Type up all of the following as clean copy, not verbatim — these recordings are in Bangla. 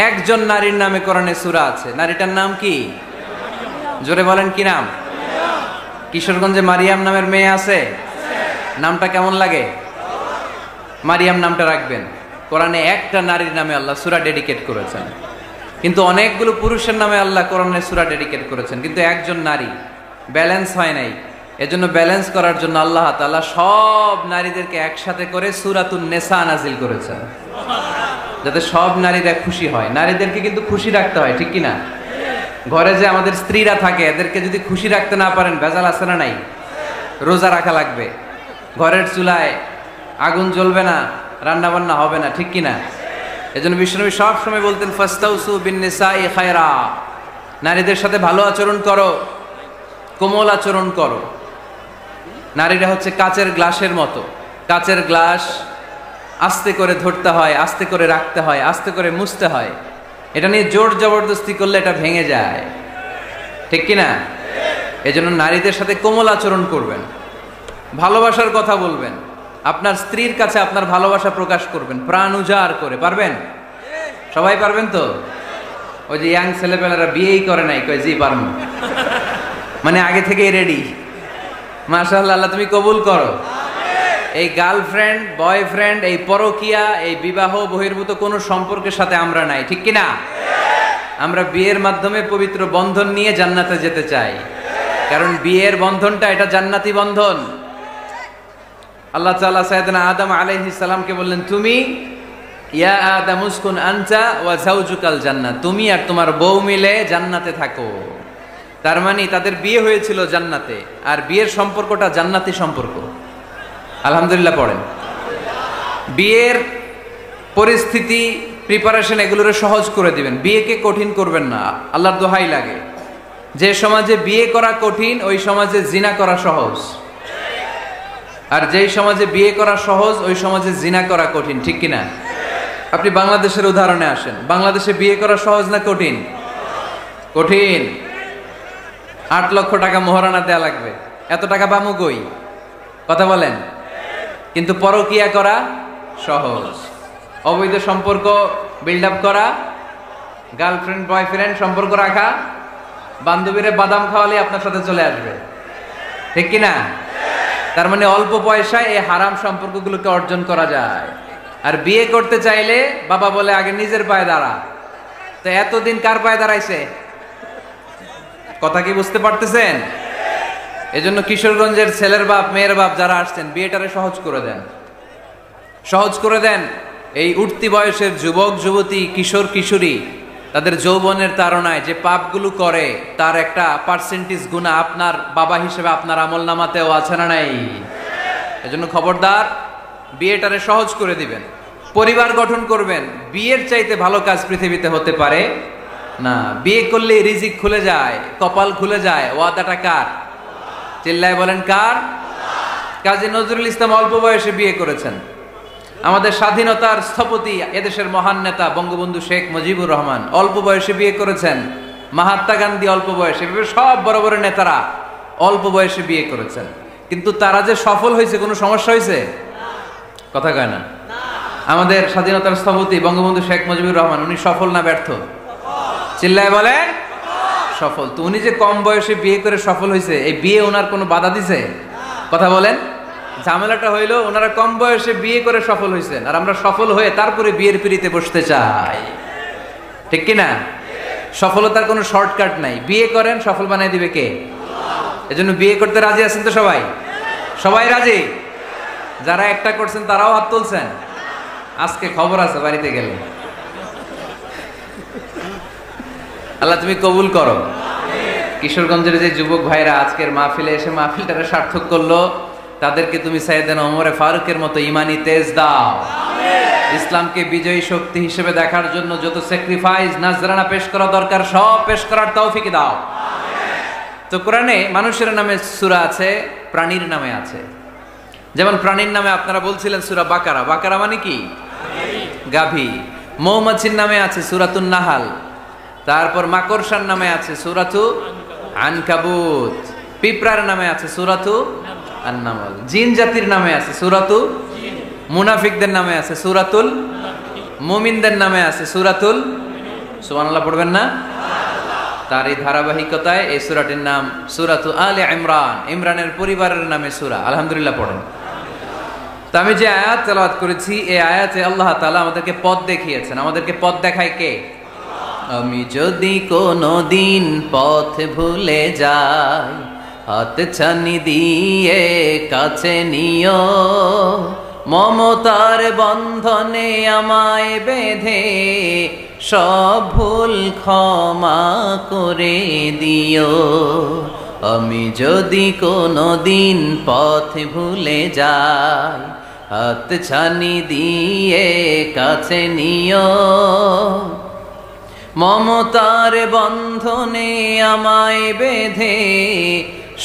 একজন নারীর নামে কোরআনে সূরা আছে। নারীটার নাম কি? জোরে বলেন, কি নাম? কিশোরগঞ্জে মারিয়াম নামের মেয়ে আছে? নামটা কেমন লাগে? মারিয়াম নামটা রাখবেন। কোরআনে একটা নারীর নামে আল্লাহ সূরা ডেডিকেট করেছেন, কিন্তু অনেকগুলো পুরুষের নামে আল্লাহ কোরআনে সূরা ডেডিকেট করেছেন, কিন্তু একজন নারী। ব্যালেন্স হয় নাই। এজন্য ব্যালেন্স করার জন্য আল্লাহ তাআলা সব নারীদেরকে একসাথে করে সূরাতুন নিসা নাজিল করেছেন, যাতে সব নারীরা খুশি হয়। নারীদেরকে কিন্তু খুশি রাখতে হয়, ঠিক কি না? ঘরে যে আমাদের স্ত্রীরা থাকে, এদেরকে যদি খুশি রাখতে না পারেন, ভেজাল আছে না নাই? রোজা রাখা লাগবে, ঘরের চুলায় আগুন জ্বলবে না, রান্না বান্না হবে না, ঠিক কি না? এজন্য বিশ্বনবী সব সময় বলতেন, ফাস্তাউসু বিন নিসাই খায়রা, নারীদের সাথে ভালো আচরণ করো, কোমল আচরণ করো। নারীরা হচ্ছে কাচের গ্লাসের মতো। কাচের গ্লাস আস্তে করে ধরতে হয়, আস্তে করে রাখতে হয়, আস্তে করে মুছতে হয়। এটা নিয়ে জোর জবরদস্তি করলে এটা ভেঙে যায়, ঠিক কি না? এজন্য নারীদের সাথে কোমল আচরণ করবেন, ভালোবাসার কথা বলবেন, আপনার স্ত্রীর কাছে আপনার ভালোবাসা প্রকাশ করবেন প্রাণ উজাড় করে। পারবেন? সবাই পারবেন তো? ওই যে ইয়াং ছেলেপেলেরা বিয়েই করে নাই, কয় জি পারবো, মানে আগে থেকেই রেডি। মাশাআল্লাহ, আল্লাহ তুমি কবুল করো। এই গার্লফ্রেন্ড বয়ফ্রেন্ড, এই পরকিয়া, এই বিবাহ বহির্ভূত কোনো সম্পর্কের সাথে আমরা নাই, ঠিক কি না? আমরা বিয়ের মাধ্যমে পবিত্র বন্ধন নিয়ে জান্নাতে যেতে চাই, কারণ বিয়ের বন্ধনটা এটা জান্নাতি বন্ধন। আল্লাহ তাআলা সাইয়েদনা আদম আলাইহিস সালামকে বললেন, তুমি ইয়া আদম উসকুন আনতা ওয়া যাওজুকাল জান্নাত, তুমি আর তোমার বউ মিলে জান্নাতে থাকো। তার মানে তাদের বিয়ে হয়েছিল জান্নাতে, আর বিয়ের সম্পর্কটা জান্নাতি সম্পর্ক। আলহামদুলিল্লাহ পড়েন। বিয়ের পরিস্থিতি, প্রিপারেশন এগুলোরে সহজ করে দিবেন, বিয়েকে কঠিন করবেন না। আল্লাহর দোহাই লাগে, যে সমাজে বিয়ে করা কঠিন ওই সমাজে জিনা করা সহজ, আর যেই সমাজে বিয়ে করা সহজ ওই সমাজে জিনা করা কঠিন, ঠিক কিনা? আপনি বাংলাদেশের উদাহরণে আসেন। বাংলাদেশে বিয়ে করা সহজ না কঠিন? কঠিন। 8 লক্ষ টাকা মোহরানা দেয়া লাগবে, এত টাকা বামু কই? কথা বলেন। কিন্তু পরকিয়া করা সহজ, অবৈধ সম্পর্ক বিল্ড আপ করা, গার্লফ্রেন্ড বয়ফ্রেন্ড সম্পর্ক রাখা, বান্ধবীরে বাদাম খাওয়ালে আপনার সাথে চলে আসবে, ঠিক কিনা? তার মানে অল্প পয়সায় এই হারাম সম্পর্কগুলোকে অর্জন করা যায়। আর বিয়ে করতে চাইলে বাবা বলে আগে নিজের পায়ে দাঁড়া। তো এতদিন কার পায়ে দাঁড়াইছে? কথা কি বুঝতে পারতেছেন? এজন্য কিশোরগঞ্জের ছেলের বাপ মেয়ের বাপ যারা আসছেন, বিয়েটারে সহজ করে দেন, সহজ করে দেন। এই উঠতি বয়সের যুবক যুবতী, কিশোর কিশোরী, তাদের যৌবনের তাড়নায় যে পাপগুলো করে তার একটা পার্সেন্টেজ গুনাহ আপনার বাবা হিসেবে আপনার আমল নামাতেও আছে না নাই? এজন্য খবরদার, বিয়েটারে সহজ করে দিবেন, পরিবার গঠন করবেন। বিয়ের চাইতে ভালো কাজ পৃথিবীতে হতে পারে না। বিয়ে করলে রিজিক খুলে যায়, কপাল খুলে যায়। ওয়াদাটা কার? চিল্লায় বলেন কার? কাজী নজরুল ইসলাম অল্প বয়সে বিয়ে করেছেন। আমাদের স্বাধীনতার স্থপতি, এদেশের মহান নেতা বঙ্গবন্ধু শেখ মুজিবুর রহমান অল্প বয়সে বিয়ে করেছেন। মহাত্মা গান্ধী অল্প বয়সে, সব বড় বড় নেতারা অল্প বয়সে বিয়ে করেছেন। কিন্তু তারা যে সফল হয়েছে, কোনো সমস্যা হয়েছে? কথা কয় না। আমাদের স্বাধীনতার স্থপতি বঙ্গবন্ধু শেখ মুজিবুর রহমান, উনি সফল না ব্যর্থ? চিল্লায় বলেন সফল। তো উনি যে কম বয়সে বিয়ে করে সফল হয়েছে, এই বিয়ে ওনার কোনো বাধা দিছে? কথা বলেন। ঝামেলাটা হইলো ওনারা কম বয়সে বিয়ে করে সফল হয়েছেন, আর আমরা সফল হয়ে তারপরে বিয়ের পিড়িতে বসতে চাই, ঠিক কিনা? সফলতার কোনো শর্টকাট নাই। বিয়ে করেন, সফল বানাই দিবে কে? এজন্য বিয়ে করতে রাজি আছেন তো সবাই? সবাই রাজি? যারা একটা করছেন তারাও হাত তুলছেন। আজকে খবর আছে বাড়িতে গেলে। আল্লাহ তুমি কবুল করো। কিশোরগঞ্জের যে যুবক ভাইরা আজকের মাহফিলে এসে মাহফিলটারে সার্থক করলো, তাদেরকে তুমি সাইয়েদনা ওমরে ফারুকের মতো ইমানি তেজ দাও। ইসলামকে বিজয়ী শক্তি হিসেবে দেখার জন্য যত স্যাক্রিফাইস নাজরানা পেশ করা দরকার সব পেশ করার তৌফিক দাও। তো কোরআনে মানুষের নামে সূরা আছে, প্রাণীর নামে আছে। যেমন প্রাণীর নামে আপনারা বলছিলেন সূরা বাকারা। বাকারা মানে কি? গাভী। মৌমাছির নামে আছে সূরাতুন নাহাল। তারপর মাকড়সার নামে আছে সূরাতু আনকাবুত। পিঁপড়ার নামে আছে সূরাতু আন-নামল। জিন জাতির নামে আছে সূরাতু, মুনাফিকদের নামে আছে সূরাতুল, মুমিনদের নামে আছে সূরাতুল সুবহানাল্লাহ পড়বেন না? তার এই ধারাবাহিকতায় এই সূরাটির নাম সূরাতু আলে ইমরান, ইমরানের পরিবারের নামে সূরা। আলহামদুলিল্লাহ পড়েন। তো আমি যে আয়াত তেলাওয়াত করেছি, এই আয়াতে আল্লাহ তাআলা আমাদেরকে পথ দেখিয়েছেন। আমাদেরকে পথ দেখায় কে? আমি যদি কোনো দিন পথ ভুলে যাই, হাত ছানি দিয়ে কাছে নিও, মমতার বন্ধনে আমায় বেঁধে সব ভুল ক্ষমা করে দিও। আমি যদি কোনো দিন পথ ভুলে যাই, হাত ছানি দিয়ে কাছে নিও, মমতার বন্ধনে আমায় বেঁধে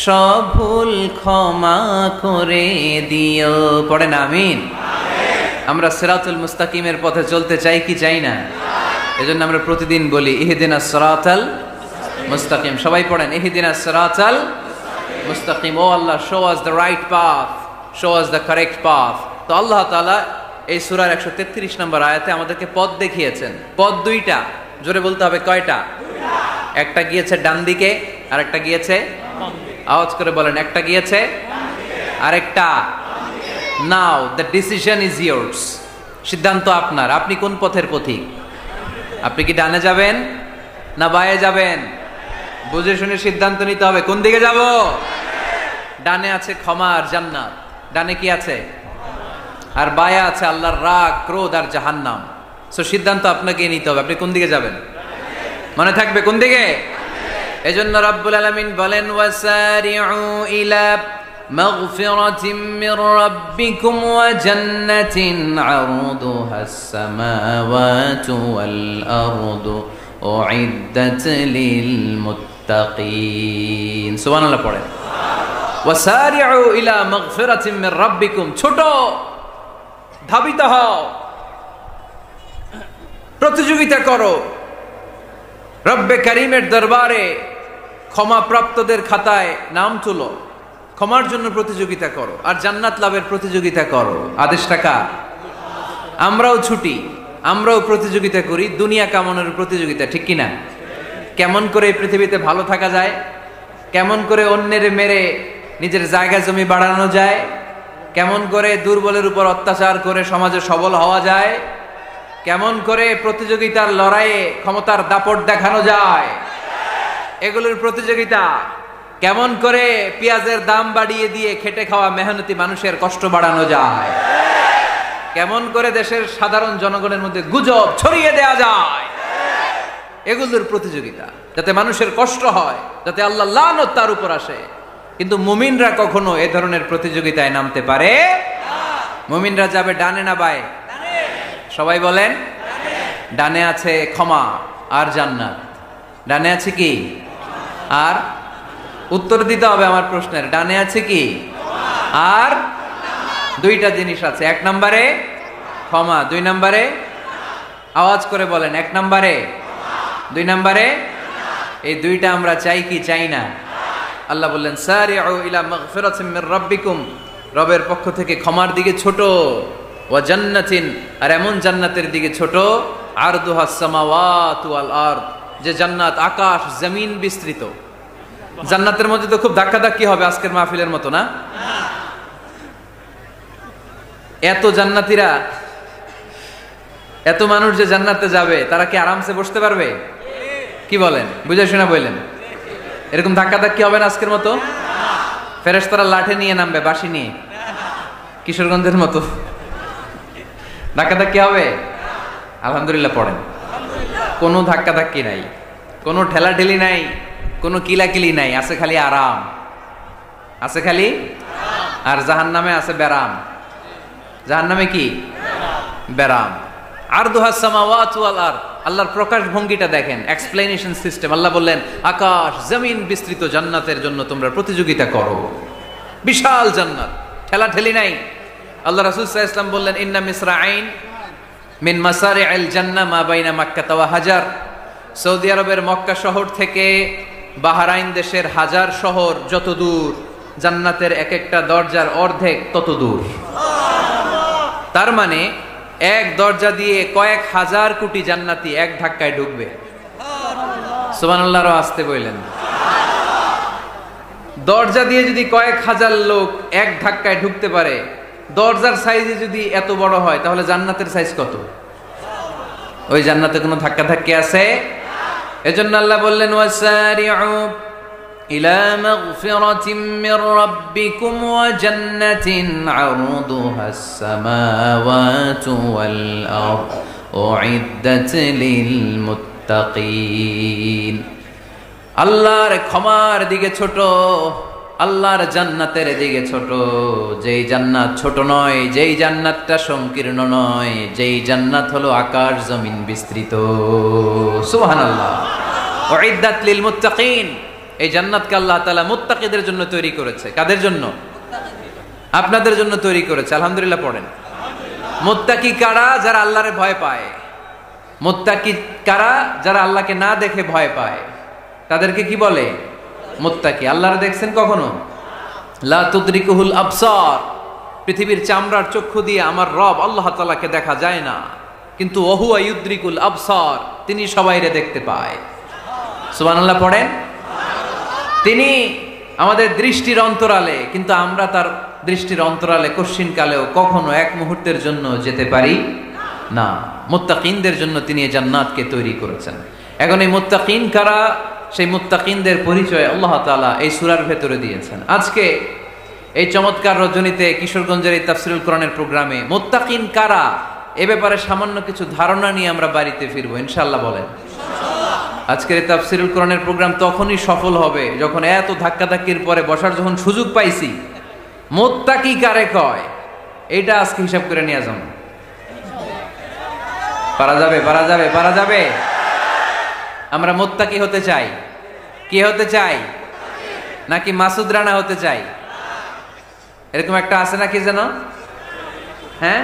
সব ভুল ক্ষমা করে দিও। পড়েন আমিন। আমরা সিরাতুল মুস্তাকিমের পথে চলতে চাই কি চাই না? এজন্য আমরা প্রতিদিন বলি ইহদিনাস সিরাতাল মুস্তাকিম। সবাই পড়েন ইহদিনাস সিরাতাল মুস্তাকিম। ও Allah, show us the right path, show us the correct path. তো আল্লাহ তাআলা এই সূরার 133 নম্বর আয়াতে আমাদেরকে পথ দেখিয়েছেন। পথ দুইটা, জোরে বলতে হবে কয়টা? একটা গিয়েছে ডান দিকে, আর একটা গিয়েছে, আওয়াজ করে বলেন, একটা গিয়েছে আরেকটা। নাও দ্য ডিসিশন ইজ ইয়ার্স। সিদ্ধান্ত আপনার। আপনি কোন পথের পথিক? আপনি কি ডানে যাবেন না বায়ে যাবেন? বুঝে শুনে সিদ্ধান্ত নিতে হবে। কোন দিকে যাব? ডানে আছে ক্ষমা আর জান্নাত। ডানে কি আছে? আর বায়ে আছে আল্লাহর রাগ, ক্রোধ আর জাহান্নাম। সো সিদ্ধান্ত আপনাকে নিতে হবে। আপনি কোন দিকে যাবেন? মনে থাকবে কোন দিকে। এজন্য রাব্বুল আলামিন বলেন ওয়াসারিউ ইলা মাগফিরাতিম মির রাব্বিকুম ওয়া জান্নাতিন আরদুহাস সামাওয়াতু ওয়াল আরদু উইদ্দাত লিল মুত্তাকিন। সুবহানাল্লাহ পড়েন। ওয়াসারিউ ইলা মাগফিরাতিম মির রাব্বিকুম। ছোট, ধাবিত হও, প্রতিযোগিতা করো রব্বে কারীমের দরবারে, ক্ষমাপ্রাপ্তদের খাতায় নাম তুলো, ক্ষমার জন্য প্রতিযোগিতা করো, আর জান্নাত লাভের প্রতিযোগিতা করো। আদেশটা কার? আমরাও ছুটি, আমরাও প্রতিযোগিতা করি, দুনিয়া কামানোর প্রতিযোগিতা, ঠিক কিনা? কেমন করে এই পৃথিবীতে ভালো থাকা যায়, কেমন করে অন্যের মেরে নিজের জায়গা জমি বাড়ানো যায়, কেমন করে দুর্বলের উপর অত্যাচার করে সমাজে সবল হওয়া যায়, কেমন করে প্রতিযোগিতার লড়াইয়ে ক্ষমতার দাপট দেখানো যায়, এগুলোর প্রতিযোগিতা। কেমন করে পেঁয়াজের দাম বাড়িয়ে দিয়ে খেটে খাওয়া মেহনতি মানুষের কষ্ট বাড়ানো যায়, কেমন করে দেশের সাধারণ জনগণের মধ্যে গুজব ছড়িয়ে দেয়া যায়, এগুলোর প্রতিযোগিতা, যাতে মানুষের কষ্ট হয়, যাতে আল্লাহ লানত তার উপর আসে। কিন্তু মুমিনরা কখনো এ ধরনের প্রতিযোগিতায় নামতে পারে না। মুমিনরা যাবে ডানে না বায়ে? সবাই বলেন। ডানে আছে ক্ষমা আর জান্নাত। ডানে আছে কি? আর উত্তর দিতে হবে আমার প্রশ্নের। ডানে আছে কি? আর দুইটা জিনিস আছে। এক নম্বরে ক্ষমা, দুই নম্বরে, আওয়াজ করে বলেন, এক নম্বরে, দুই নম্বরে। এই দুইটা আমরা চাই কি চাই না? আল্লাহ বললেন সারিউ ইলা মাগফিরাতিম মির রাব্বিকুম, রবের পক্ষ থেকে ক্ষমার দিকে ছোট, ওয়া জান্নাতিন, আর এমন জান্নাতের দিকে ছোট, আরদুহাস সামাওয়াতু ওয়াল আরদ, যে জান্নাত আকাশ জমিন বিস্তৃত। জান্নাতের মধ্যে তো খুব ধাক্কাধাক্কি হবে আজকের মাহফিলের মতো না? এত জান্নাতীরা, এত মানুষ যে জান্নাতে যাবে, তারা কি আরামসে বসতে পারবে? কি বলেন? বুঝে শোনা বললেন। এরকম ধাক্কাধাক্কি হবে না আজকের মতো? ফেরেশতারা লাঠি নিয়ে নামবে, বাঁশি নিয়ে, কিশোরগঞ্জের মতো ধাক্কাধাক্কি হবে? আলহামদুলিল্লাহ পড়েন। কোনো ধাক্কাধাক্কি নাই, কোনো ঠেলাঠেলি নাই, কোনো কিলাকিলি নাই, আছে খালি আরাম, আছে খালি। আর জাহান্নামে আছে বেরাম। জাহান্নামে কি? বেরাম। আরদুহাস সামাওয়াতু ওয়াল আরদ, আল্লাহর প্রকাশ ভঙ্গিটা দেখেন, এক্সপ্লেনেশন সিস্টেম। আল্লাহ বললেন আকাশ জমিন বিস্তৃত জান্নাতের জন্য তোমরা প্রতিযোগিতা করো। বিশাল জান্নাত, ঠেলাঠেলি নাই। আল্লাহ রাসূল সাল্লাল্লাহু আলাইহি ওয়াসাল্লাম বললেন ইন্না মিসরাঈন মিন মাসারি'আল জান্নাহ মা বাইনা মাক্কা ওয়া হাজার। সৌদি আরবের মক্কা শহর থেকে বাহরাইন দেশের হাজার শহর যত দূর, জান্নাতের এক একটা দরজার অর্ধেক তত দূর। তার মানে এক দরজা দিয়ে কয়েক হাজার কোটি জান্নাতি এক ধাক্কায় ঢুকবে। সুবহানাল্লাহ আসতে বললেন। দরজা দিয়ে যদি কয়েক হাজার লোক এক ধাক্কায় ঢুকতে পারে, দরজার সাইজে যদি এত বড় হয়, তাহলে জান্নাতের সাইজ কত? ওই জান্নাতে কোনো ধাক্কা ধাক্কি আছে? এজন্য আল্লাহ বললেন ওয়াসারিউ ইলা মাগফিরাতিম মির রাব্বিকুম ওয়া জান্নাতিন আরদুহাস সামাওয়াতু ওয়াল আরদ উইদ্দাত লিল মুত্তাকিন। আল্লাহর ক্ষমার দিকে ছোট, আল্লাহর জান্নাতের দিকে ছোট। যেই জান্নাত ছোট নয়, যেই জান্নাতটা সংকীর্ণ নয়, যেই জান্নাত হলো আকাশ জমিন বিস্তৃত। সুবহানাল্লাহ। উইদ্দাত লিল মুত্তাকিন। এই জান্নাতকে আল্লাহ তাআলা মুত্তাকিদের জন্য তৈরি করেছে। কাদের জন্য? আপনাদের জন্য তৈরি করেছে। আলহামদুলিল্লাহ পড়েন। মুত্তাকি কারা? যারা আল্লাহরে ভয় পায়। মুত্তাকি কারা? যারা আল্লাহকে না দেখে ভয় পায়, তাদেরকে কি বলে? মুত্তাকি। আল্লাহরে দেখছেন কখনো? লা তুদরিকুহুল আবসার। পৃথিবীর চামড়ার চক্ষু দিয়ে আমার রব আল্লাহ তাআলাকে দেখা যায় না, কিন্তু ওহুয়া ইউদরিকুল আবসার, তিনি সবাইরে দেখতে পায়। সুবহানাল্লাহ পড়েন। তিনি আমাদের দৃষ্টির অন্তরালে, কিন্তু আমরা তার দৃষ্টির অন্তরালে কশ্চিনকালেও কখনো এক মুহূর্তের জন্য যেতে পারি না। মুত্তাকিনদের জন্য তিনি এই জান্নাতকে তৈরি করেছেন। এখন এই মুত্তাকিন কারা? সেই মুত্তাকিনদের পরিচয় আল্লাহ তাআলা এই সূরার ভেতরে দিয়েছেন। আজকে এই চমৎকার রজনীতে কিশোরগঞ্জের এই তাফসীরুল কোরআনের প্রোগ্রামে মুত্তাকিন কারা এ ব্যাপারে সামান্য কিছু ধারণা নিয়ে আমরা বাড়িতে ফিরবো ইনশাআল্লাহ। বলেন আজকের এই তাফসীরুল কোরআনের প্রোগ্রাম তখনই সফল হবে যখন এত ধাক্কাধাক্কির পরে বসার যখন সুযোগ পাইছি, মুত্তাকি কারে কয় এটা আজকে হিসাব করে নিয়ে যাবো। পারা যাবে? পারা যাবে? পারা যাবে? আমরা মুত্তাকি হতে চাই। কি হতে চাই? নাকি মাসুদ রানা হতে চাই? এরকম একটা আছে নাকি যেন? হ্যাঁ,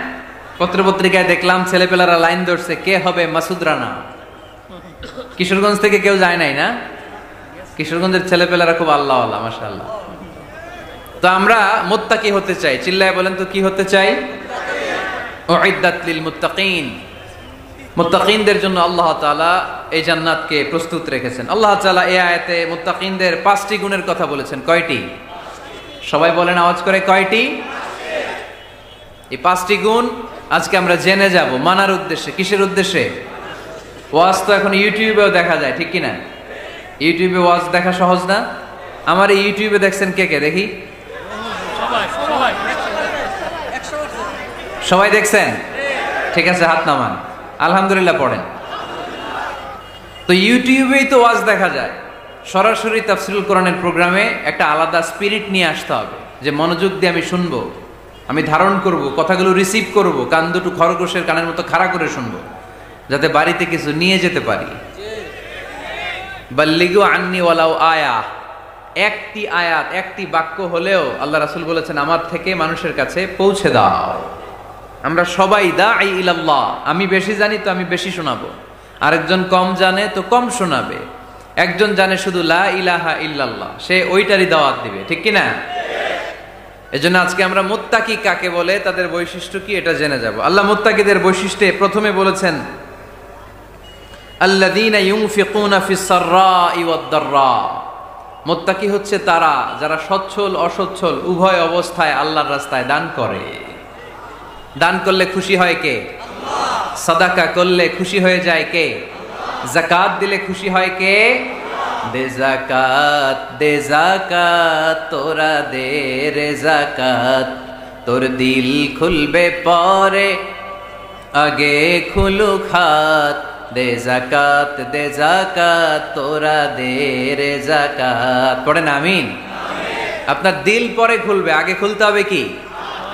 পত্রপত্রিকায় দেখলাম ছেলেপেলারা লাইন ধরছে, কে হবে মাসুদ রানা। কিশোরগঞ্জ থেকে কেউ যায় নাই না? কিশোরগঞ্জের ছেলেপেলারা খুব আল্লাহওয়ালা, মাশাআল্লাহ। তো আমরা মুত্তাকি হতে চাই। চিল্লায় বলেন তো কি হতে চাই? উইদ্দাত লিল মুত্তাকিন। মুত্তাকিনদের জন্য আল্লাহ তাআলা এই জান্নাতকে প্রস্তুত রেখেছেন। আল্লাহ তাআলা এই আয়াতে মুত্তাকিনদের 5টি গুণের কথা বলেছেন। কয়টি? সবাই বলেন আওয়াজ করে, কয়টি? এই 5টি গুণ আজকে আমরা জেনে যাব মানার উদ্দেশ্যে। কিসের উদ্দেশ্যে? ওয়াজ তো এখন ইউটিউবেও দেখা যায়, ঠিক কিনা? ইউটিউবে ওয়াজ দেখা সহজ না? আমার এই ইউটিউবে দেখছেন কে কে? দেখি সবাই দেখছেন? ঠিক আছে, হাত নামান। আলহামদুলিল্লাহ পড়েন। তো ইউটিউবেই তো ওয়াজ দেখা যায়। সরাসরি তাফসীরুল কোরআনের প্রোগ্রামে একটা আলাদা স্পিরিট নিয়ে আসতে হবে, যে মনোযোগ দিয়ে আমি শুনবো, আমি ধারণ করব, কথাগুলো রিসিভ করব, কান দুটো খরগোশের কানের মতো খাড়া করে শুনবো, যাতে বাড়িতে কিছু নিয়ে যেতে পারি। বাল্লিগু আন্নি ওয়ালাউ আয়া। একটি আয়াত, একটি বাক্য হলেও আল্লাহ রাসূল বলেছেন আমার থেকে মানুষের কাছে পৌঁছে দাও। আমরা সবাই দাঈ ইলাল্লাহ। আমি বেশি জানি তো আমি বেশি শোনাবো, আরেকজন কম জানে তো কম শোনাবে। একজন জানে শুধু লা ইলাহা ইল্লাল্লাহ, সে ওইটারই দাওয়াত দিবে, ঠিক কিনা? এজন্য আজকে আমরা মুত্তাকি কাকে বলে, তাদের বৈশিষ্ট্য কি, এটা জেনে যাব। আল্লাহ মুত্তাকিদের বৈশিষ্ট্যে প্রথমে বলেছেন আল্লাযীনা ইউনফিকুনা ফিস সাররাই ওয়াদ দাররা। মুত্তাকি হচ্ছে তারা যারা সচ্ছল অসচ্ছল উভয় অবস্থায় আল্লাহর রাস্তায় দান করে। দান করলে খুশি হয় কে? আল্লাহ। সাদাকা করলে খুশি হয়ে যায় কে? আল্লাহ। যাকাত দিলে খুশি হয় কে? দে যাকাত, দে যাকাত, তোরা দে রে যাকাত, তোর দিল খুলবে পরে আগে খুলুক হাত। দে যাকাত, দে যাকাত, তোরা দে রে যাকাত। পড়েন আমিন। আপনার দিল পরে খুলবে, আগে খুলতে হবে কি?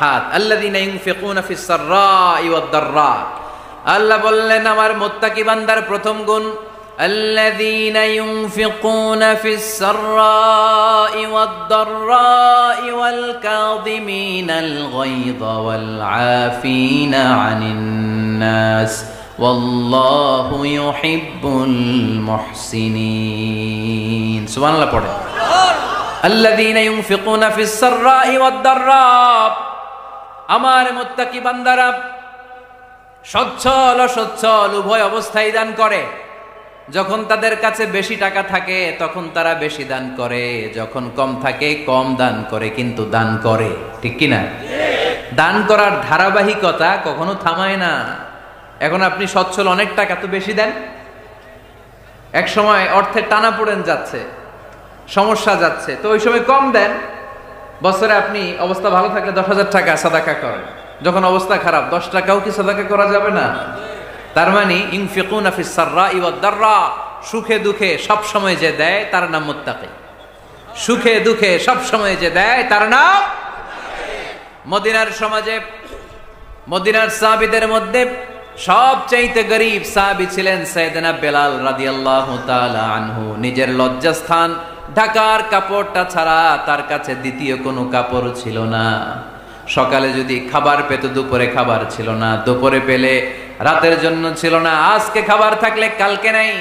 হাত। আল্লাযীনা ইউনফিকুনা ফিস সাররাই ওয়াদ দাররা। আল্লাহ বললেন আমার মুত্তাকি বান্দার প্রথম গুণ আল্লাযীনা ইউনফিকুনা ফিস সাররাই ওয়াদ দাররাই ওয়াল কাযিমিনাল গায়যা ওয়াল আফিনা আনিন নাস ওয়াল্লাহু ইউহিব্বুল মুহসিনিন। সুবহানাল্লাহ পড়ে। আল্লাযীনা ইউনফিকুনা ফিস সাররাই ওয়াদ দাররা। আমার মুত্তাকি বান্দারা সচ্ছল অসচ্ছল উভয় অবস্থায় দান করে। যখন তাদের কাছে বেশি টাকা থাকে তখন তারা বেশি দান করে, যখন কম থাকে কম দান করে, কিন্তু দান করে, ঠিক কিনা? দান করার ধারাবাহিকতা কখনো থামায় না। এখন আপনি সচ্ছল, অনেক টাকা তো বেশি দেন, এক সময় অর্থের টানাপোড়েন যাচ্ছে, সমস্যা যাচ্ছে, তো ওই সময় কম দেন। বছরে আপনি অবস্থা ভালো থাকলে 10,000 টাকা সাদাকা করেন, যখন অবস্থা খারাপ 10 টাকাও কি সাদাকা করা যাবে না? তার মানে ইনফিকুনা ফিস সাররাই ওয়াদ দাররা, সুখে দুঃখে সব সময় যে দেয় তার নাম মুত্তাকি। সুখে দুঃখে সব সময় যে দেয় তার নাম। মদিনার সমাজে, মদিনার সাহাবীদের মধ্যে সবচাইতে গরীব সাহাবী ছিলেন সাইয়েদনা বেলাল রাদিয়াল্লাহু তাআলা আনহু। নিজের লজ্জাস্থান ঢাকার কাপড়টা ছাড়া তার কাছে দ্বিতীয় কোনো কাপড় ছিল না। সকালে যদি খাবার পেত, দুপুরে খাবার ছিল না, দুপুরে পেলে রাতের জন্য ছিল না, আজকে খাবার থাকলে কালকে নাই।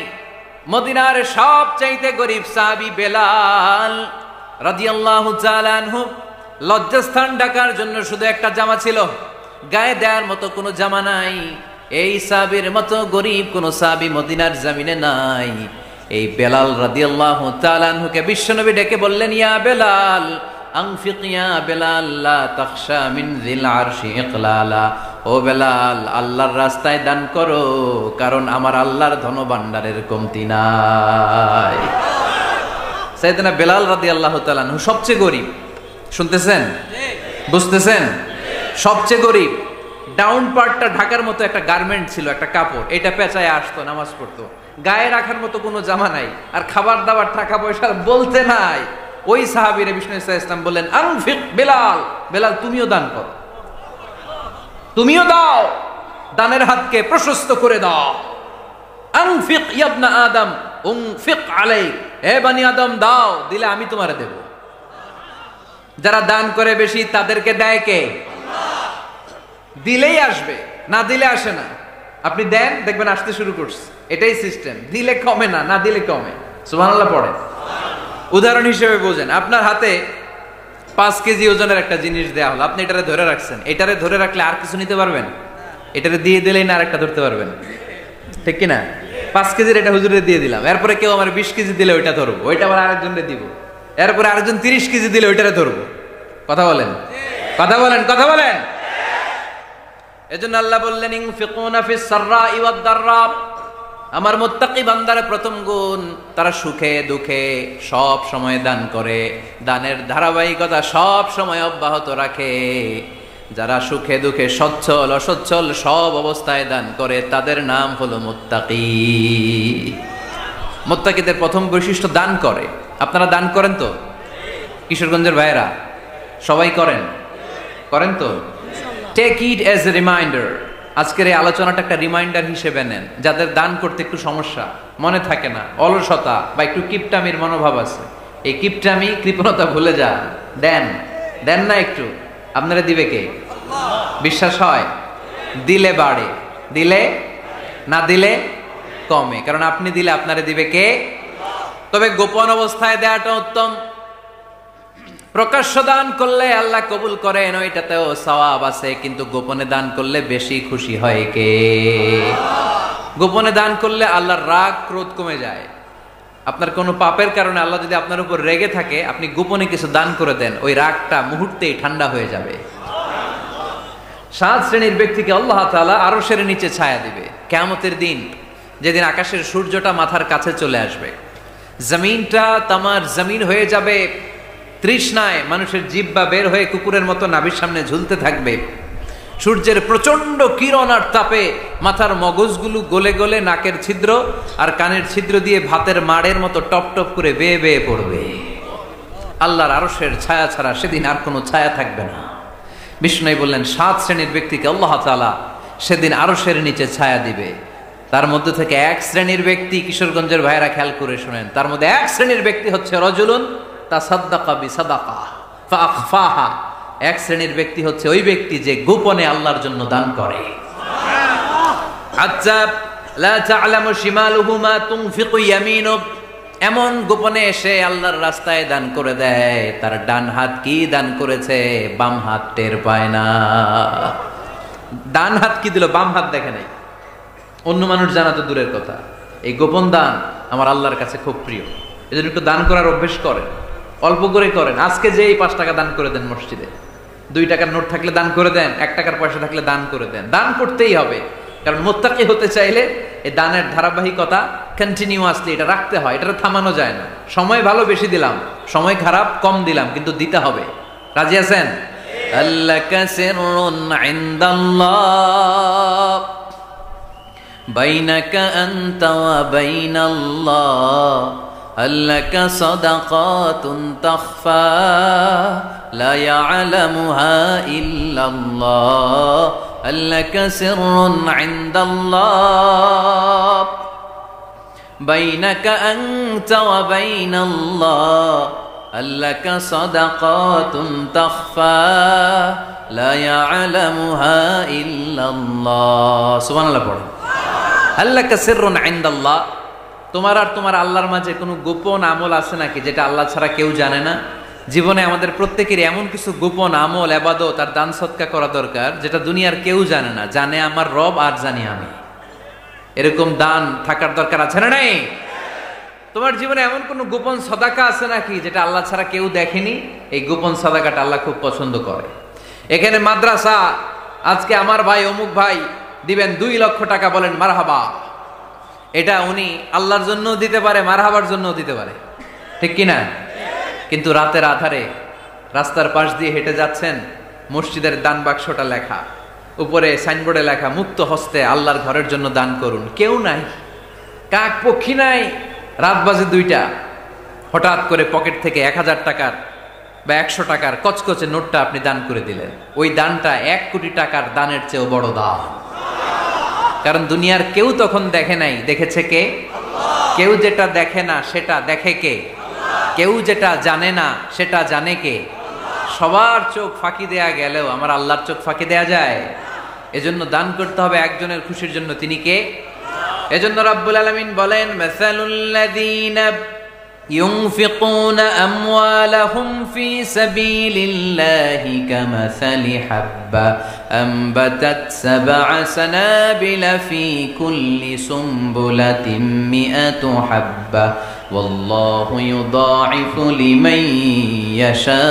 মদিনার সবচাইতে গরীব সাহাবী বেলাল রাদিয়াল্লাহু তাআলা আনহু, লজ্জাস্থান ঢাকার জন্য শুধু একটা জামা ছিল, গায়ে দেওয়ার মতো কোনো জামা নাই। এই সাহাবীর মতো গরীব কোন সাহাবী মদিনার জমিনে নাই। এই বেলাল রাদিয়াল্লাহু তাআলা আনহুকে বিশ্বনবী ডেকে বললেন, ইয়া বেলাল আনফিক ইয়া বেলাল লা তাখশা মিন যিল আরশি ইকলালা। ও বেলাল, আল্লাহর রাস্তায় দান করো, কারণ আমার আল্লাহর ধনভাণ্ডারের কমতি নাই। সাইয়েদনা বেলাল রাদিয়াল্লাহু তাআলা আনহু সবচেয়ে গরীব। শুনতেছেন? বুঝতেছেন? সবচেয়ে গরীব। ডাউন পার্টটা ঢাকার মতো একটা গার্মেন্ট ছিল, একটা কাপড়, এটা পেঁচায় আসতো, নামাজ পড়তো, গায়ে রাখার মতো কোনো জামা নাই, আর খাবার দাবার টাকা পয়সা বলতে নাই। ওই সাহাবীরে বিষ্ণু ইসলাম বললেন, আনফিক বেলাল, বেলাল তুমিও দান করো, তুমিও দাও, দানের হাতকে প্রশস্ত করে দাও। আনফিক ইবনা আদম উনফিক আলাইক, হে বনি আদম দাও, দিলে আমি তোমারে দেব। যারা দান করে বেশি তাদেরকে দেয় কে? দিলেই আসবে, না দিলে আসে না। আপনি দেন, দেখবেন আসতে শুরু করছে, এটাই সিস্টেম। দিলে কমে না, না দিলে কমে। সুবহানাল্লাহ পড়ে। উদাহরণ হিসেবে বোঝেন, আপনার হাতে 5 কেজি ওজনের একটা জিনিস দেয়া হলো, আপনি এটারে ধরে রাখছেন, এটারে ধরে রাখলে আর কিছু নিতে পারবেন? এটারে দিয়ে দিলেই না আরেকটা ধরতে পারবেন, ঠিক কিনা? 5 কেজির এটা হুজুরে দিয়ে দিলাম, এরপরে কেউ আমার 20 কেজি দিলে ওইটা ধরবো, ওইটা আবার আরেকজনকে দিব, এরপরে আরেকজন 30 কেজি দিলে ওইটারে ধরবো। কথা বলেন, কথা বলেন, কথা বলেন। এজন্য আল্লাহ বললেন, ইনফিকুনা ফিস সাররাই ওয়াদ দাররা, আমার মুত্তাকি বান্দার প্রথম গুণ, তারা সুখে দুঃখে সব সময় দান করে, দানের ধারাবাহিকতা সব সময় অব্যাহত রাখে। যারা সুখে দুঃখে সচ্ছল অসচ্ছল সব অবস্থায় দান করে, তাদের নাম হলো মুত্তাকি। মুত্তাকিদের প্রথম বৈশিষ্ট্য দান করে। আপনারা দান করেন তো? কিশোরগঞ্জের ভাইয়েরা সবাই করেন? করেন তো? Take it as a reminder. আজকের এই আলোচনাটা একটা রিমাইন্ডার হিসেবে নেন। যাদের দান করতে একটু সমস্যা, মনে থাকে না, অলসতা বা একটু কিপটামির মনোভাব আছে, এই কিপটামি কৃপণতা ভুলে যান, দেন। দেন না একটু, আপনারা দিবে কে? বিশ্বাস হয়? দিলে বাড়ে, দিলে না দিলে কমে, কারণ আপনি দিলে আপনারে দিবে কে? তবে গোপন অবস্থায় দেওয়াটা উত্তম। প্রকাশ্য দান করলে আল্লাহ কবুল করেন, ওইটাতেও সওয়াব আছে, কিন্তু গোপনে দান করলে বেশি খুশি হয় কে? গোপনে দান করলে আল্লাহর রাগ ক্রোধ কমে যায়। আপনার কোনো পাপের কারণে আল্লাহ যদি আপনার উপর রেগে থাকে, আপনি গোপনে কিছু দান করে দেন, ওই রাগটা মুহূর্তেই ঠান্ডা হয়ে যাবে। 7 শ্রেণীর ব্যক্তিকে আল্লাহ তাআলা আরশের নিচে ছায়া দিবে কিয়ামতের দিন, যেদিন আকাশের সূর্যটা মাথার কাছে চলে আসবে, জমিনটা তামার জমিন হয়ে যাবে, তৃষ্ণায় মানুষের জিহ্বা বের হয়ে কুকুরের মতো নাভির সামনে ঝুলতে থাকবে, সূর্যের প্রচন্ড কিরণ আর তাপে মাথার মগজগুলো গলে গলে নাকের ছিদ্র আর কানের ছিদ্র দিয়ে ভাতের মাড়ের মতো টপ টপ করে বেয়ে বেয়ে পড়বে। আল্লাহর আরশের ছায়া ছাড়া সেদিন আর কোনো ছায়া থাকবে না। বিষ্ণু বললেন, 7 শ্রেণীর ব্যক্তিকে আল্লাহ তাআলা সেদিন আরশের নিচে ছায়া দিবে। তার মধ্যে থেকে 1 শ্রেণীর ব্যক্তি, কিশোরগঞ্জের ভাইরা খেয়াল করে শুনেন, তার মধ্যে 1 শ্রেণীর ব্যক্তি হচ্ছে রজুলুন তাসাদ্দাকা বিসাদাকা ফাআখফাহা। 1 শ্রেণীর ব্যক্তি হচ্ছে ওই ব্যক্তি যে গোপনে আল্লাহর জন্য দান করে। আচ্ছা, লা তা'লামু শিমালুহু মা তুনফিকু ইয়ামিনু, এমন গোপনে এসে আল্লাহর রাস্তায় দান করে দেয়, তার ডান হাত কি দান করেছে বাম হাত টের পায় না। ডান হাত কি দিল, বাম হাত দেখে নাই। অন্য মানুষ জানা তো দূরের কথা, এই গোপন দান আমার আল্লাহর কাছে খুব প্রিয়। এজন্য একটু দান করার অভ্যেস করেন, অল্প করে করেন। আজকে যে এই 5 টাকা দান করে দেন মসজিদে, 2 টাকার নোট থাকলে দান করে দেন, 1 টাকার পয়সা থাকলে দান করে দেন। দান করতেই হবে, কারণ মুত্তাকি হতে চাইলে এই দানের ধারাবাহিকতা কন্টিনিউয়াসলি এটা রাখতে হয়, এটা থামানো যায় না। সময় ভালো বেশি দিলাম, সময় খারাপ কম দিলাম, কিন্তু দিতে হবে। রাজি আছেন? আল্লাকা সিররুন ইনদাল্লাহ বাইনাকা আনতা ওয়া বাইনাল্লাহ আল্লাকা সাদাকাতুন তাখফা লা ইয়ালামুহা ইল্লাল্লাহ আল্লাকা সিররুন ইনদাল্লাহ বাইনাকা আনতা ওয়া বাইনাল্লাহ আল্লাকা সাদাকাতুন তাখফা লা ইয়ালামুহা ইল্লাল্লাহ। সুবহানাল্লাহ পড়ুন। আল্লাকা সিররুন ইনদাল্লাহ, তোমার আর তোমার আল্লাহর মাঝে কোনো গোপন আমল আছে নাকি যেটা আল্লাহ ছাড়া কেউ জানে না? জীবনে আমাদের প্রত্যেকের এমন কিছু গোপন আমল, ইবাদত আর দান সদকা করা দরকার যেটা দুনিয়ার কেউ জানে না, জানে আমার রব আর জানি আমি। এরকম দান থাকার দরকার আছে না নাই? তোমার জীবনে এমন কোন গোপন সাদাকা আছে নাকি যেটা আল্লাহ ছাড়া কেউ দেখেনি? এই গোপন সাদাকাটা আল্লাহ খুব পছন্দ করে। এখানে মাদ্রাসা, আজকে আমার ভাই অমুক ভাই দিবেন 2 লক্ষ টাকা, বলেন মারহাবা। এটা উনি আল্লাহর জন্য দিতে পারে, মারহাবার জন্য দিতে পারে, ঠিক কিনা? কিন্তু রাতের আধারে রাস্তার পাশ দিয়ে হেঁটে যাচ্ছেন, মসজিদের দান বাক্সটা লেখা, উপরে সাইনবোর্ডে লেখা মুক্ত হস্তে আল্লাহর ঘরের জন্য দান করুন। কেউ নাই, কাক পক্ষী নাই। রাত বাজে 2টা, হঠাৎ করে পকেট থেকে 1000 টাকার বা 100 টাকার কচকচে নোটটা আপনি দান করে দিলেন। ওই দানটা 1 কোটি টাকার দানের চেয়েও বড় দান। কারণ দুনিয়ার কেউ তখন দেখে নাই, দেখেছে কে? কেউ যেটা দেখে না সেটা দেখে কে? কেউ যেটা জানে না সেটা জানে কে? সবার চোখ ফাঁকি দেয়া গেলেও আমার আল্লাহর চোখ ফাঁকি দেয়া যায়? এজন্য দান করতে হবে একজনের খুশির জন্য, তিনি কে? এজন্য রাব্বুল আলামিন বলেন, মাসালুল্লাযীনা ইউনফিকুনা আমওয়ালাহুম ফি সাবিলিল্লাহি কামাসালি হাব্বা আমবাতাত সাবআ সানাবিলা ফি কুল্লি সুমবুলাতিন মিআতু হাব্বা ওয়াল্লাহু ইউদাঈফু লিমান ইয়াশা